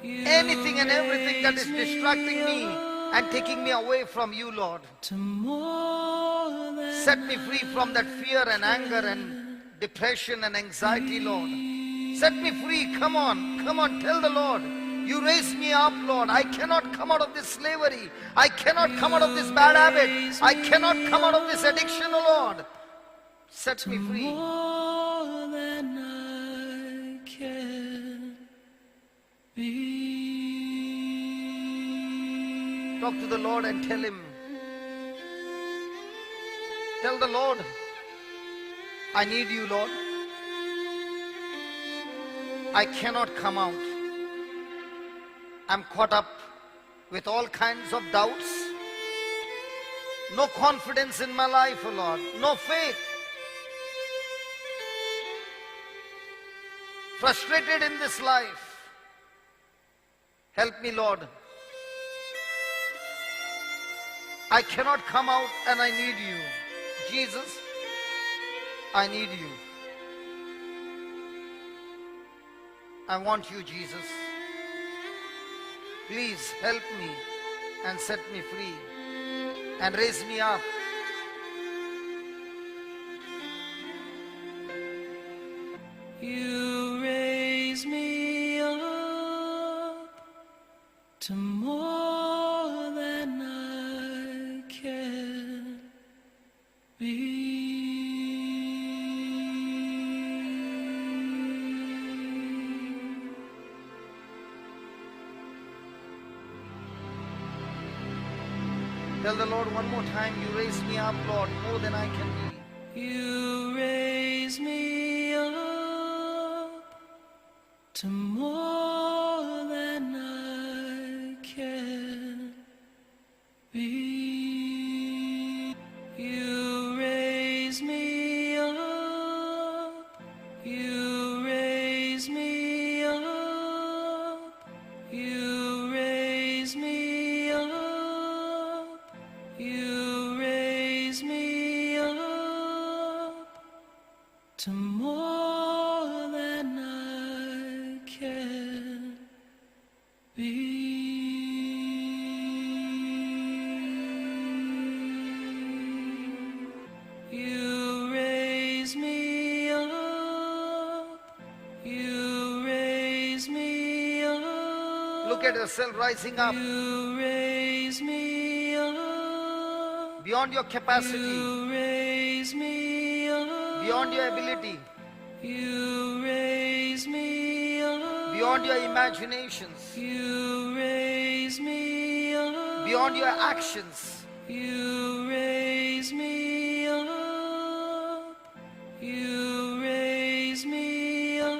anything and everything that is distracting me and taking me away from you, Lord. to more than Set me free from that fear and anger and depression and anxiety, Lord. Set me free. Come on, tell the Lord. You raise me up, Lord. I cannot come out of this slavery. I cannot come out of this bad habit. I cannot come out of this addiction, O Lord. Set me free. more than I can be. Talk to the Lord and tell him. Tell the Lord, I need you, Lord. I cannot come out. I'm caught up with all kinds of doubts. No confidence in my life, O Lord. No faith. Frustrated in this life. Help me, Lord. I cannot come out and I need you. Jesus, I need you. I want you, Jesus. Please help me and set me free and raise me up. You raise me up to more than I can be. Tell the Lord one more time, you raise me up, Lord, more than I can be. You raise me up to more than I can be. You raise me up. You raise me up. You raise me up. You raise me up to more than I can be. You raise me up. You raise me up. Look at yourself rising up You raise me up. beyond your capacity, You raise me up. beyond your ability, You raise me up. beyond your imaginations, You raise me up. beyond your actions. You raise me up. You raise me up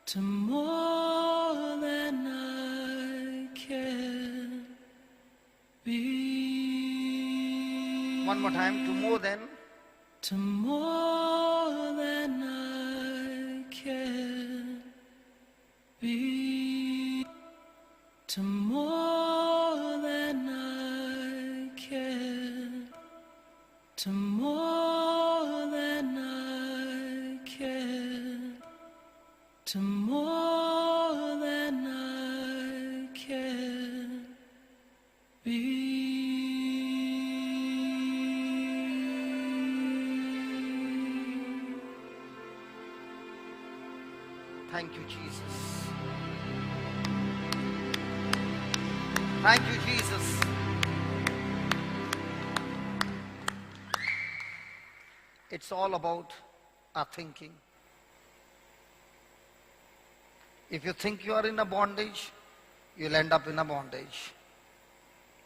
to more than I can be. One more time, to more than. To more than I can be. To more than I can. To more than I can. To more than I can be. Thank you, Jesus. Thank you, Jesus. It's all about our thinking. If you think you are in a bondage, you'll end up in a bondage.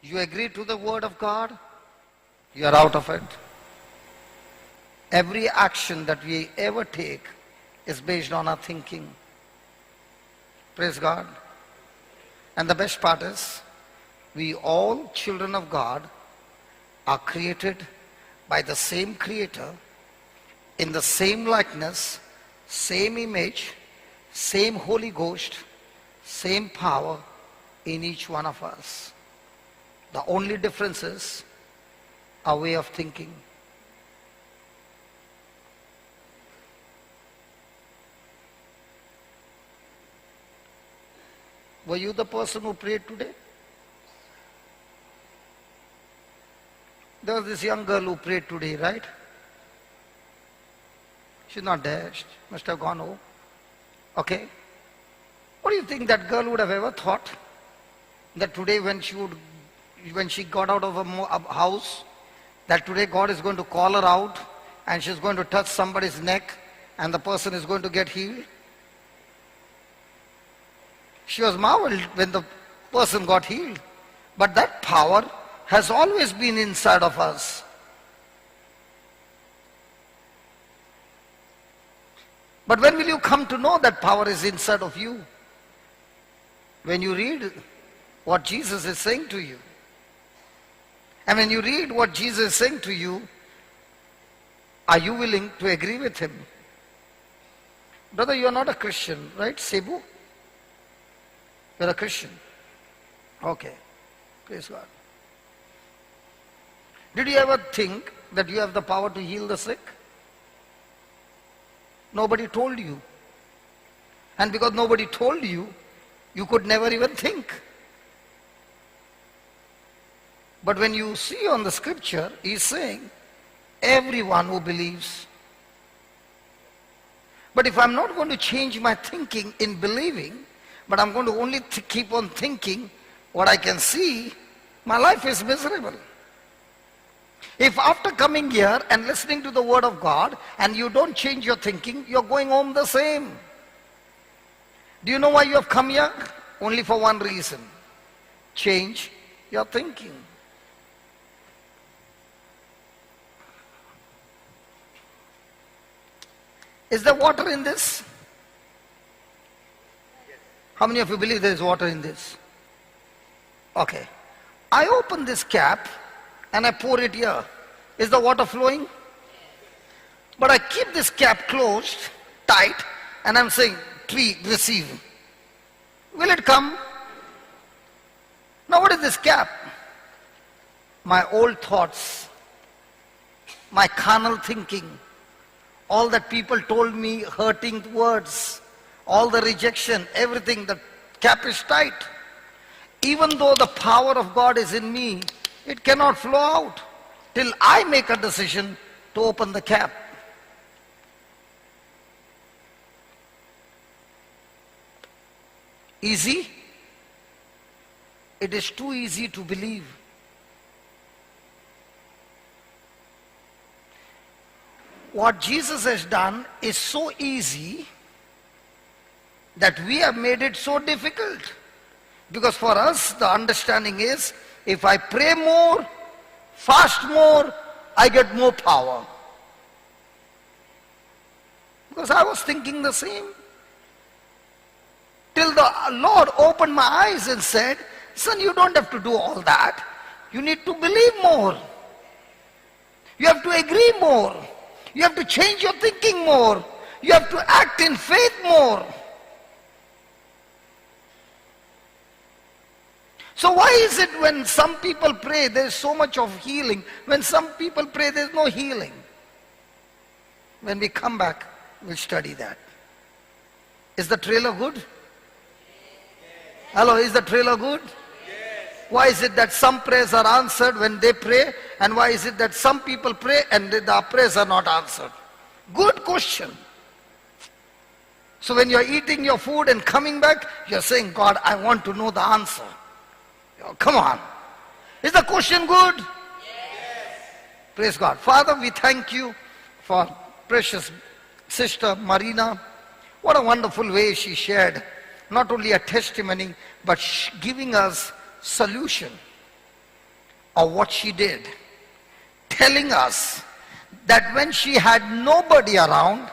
You agree to the word of God, you are out of it. Every action that we ever take is based on our thinking. Praise God. And the best part is, we all children of God are created by the same Creator, in the same likeness, same image, same Holy Ghost, same power in each one of us. The only difference is our way of thinking. Were you the person who prayed today? There was this young girl who prayed today, right? She's not there. She must have gone home. Okay. What do you think that girl would have ever thought? That today when she got out of a house, that today God is going to call her out and she's going to touch somebody's neck and the person is going to get healed? She was marveled when the person got healed. But that power has always been inside of us. But when will you come to know that power is inside of you? When you read what Jesus is saying to you. And when you read what Jesus is saying to you, are you willing to agree with him? Brother, you are not a Christian, right, Cebu? You're a Christian. Okay. Praise God. Did you ever think that you have the power to heal the sick? Nobody told you. And because nobody told you, you could never even think. But when you see on the scripture, he's saying, everyone who believes. But if I'm not going to change my thinking in believing, but I'm going to only keep on thinking what I can see, my life is miserable. If after coming here and listening to the word of God and you don't change your thinking, you're going home the same. Do you know why you have come here? Only for one reason. Change your thinking. Is there water in this? How many of you believe there is water in this? Okay. I open this cap and I pour it here. Is the water flowing? But I keep this cap closed, tight, and I'm saying, tree, receive. Will it come? Now what is this cap? My old thoughts, my carnal thinking, all that people told me, hurting words, all the rejection, everything, the cap is tight. Even though the power of God is in me, it cannot flow out till I make a decision to open the cap. Easy? It is too easy to believe. What Jesus has done is so easy that we have made it so difficult. Because for us, the understanding is, if I pray more, fast more, I get more power. Because I was thinking the same. Till the Lord opened my eyes and said, son, you don't have to do all that. You need to believe more. You have to agree more. You have to change your thinking more. You have to act in faith more. So why is it when some people pray there is so much of healing, when some people pray there is no healing? When we come back, we'll study that. Is the trailer good? Hello, is the trailer good? Why is it that some prayers are answered when they pray, and why is it that some people pray and their prayers are not answered? Good question. So when you're eating your food and coming back, you're saying, God, I want to know the answer. Oh, come on. Is the question good? Yes. Praise God. Father, we thank you for our precious sister Marina. What a wonderful way she shared not only a testimony but giving us solution of what she did, telling us that when she had nobody around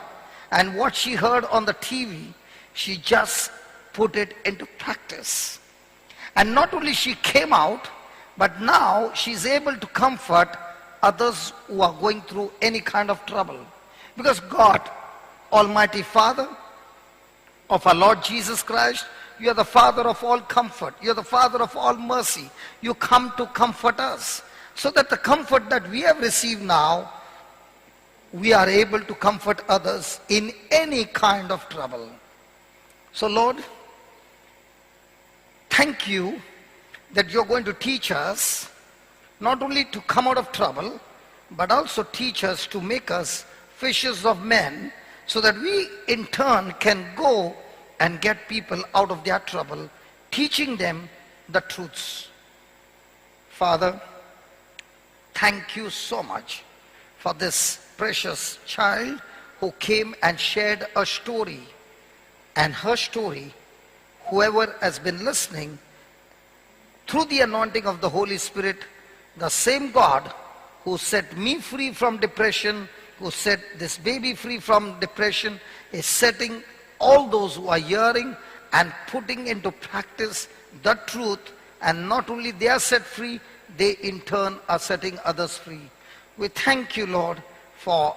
and what she heard on the TV, she just put it into practice. And not only she came out, but now she's able to comfort others who are going through any kind of trouble. Because God, Almighty Father of our Lord Jesus Christ, you are the Father of all comfort. You are the Father of all mercy. You come to comfort us. So that the comfort that we have received now, we are able to comfort others in any kind of trouble. So Lord, thank you that you're going to teach us not only to come out of trouble, but also teach us to make us fishers of men, so that we in turn can go and get people out of their trouble, teaching them the truths. Father, thank you so much for this precious child who came and shared a story. And her story, whoever has been listening, through the anointing of the Holy Spirit, the same God who set me free from depression, who set this baby free from depression, is setting all those who are hearing and putting into practice the truth. And not only they are set free, they in turn are setting others free. We thank you, Lord, for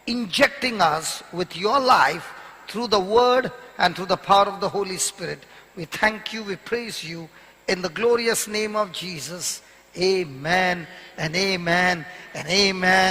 injecting us with your life through the word and through the power of the Holy Spirit. We thank you, we praise you in the glorious name of Jesus. Amen and amen and amen.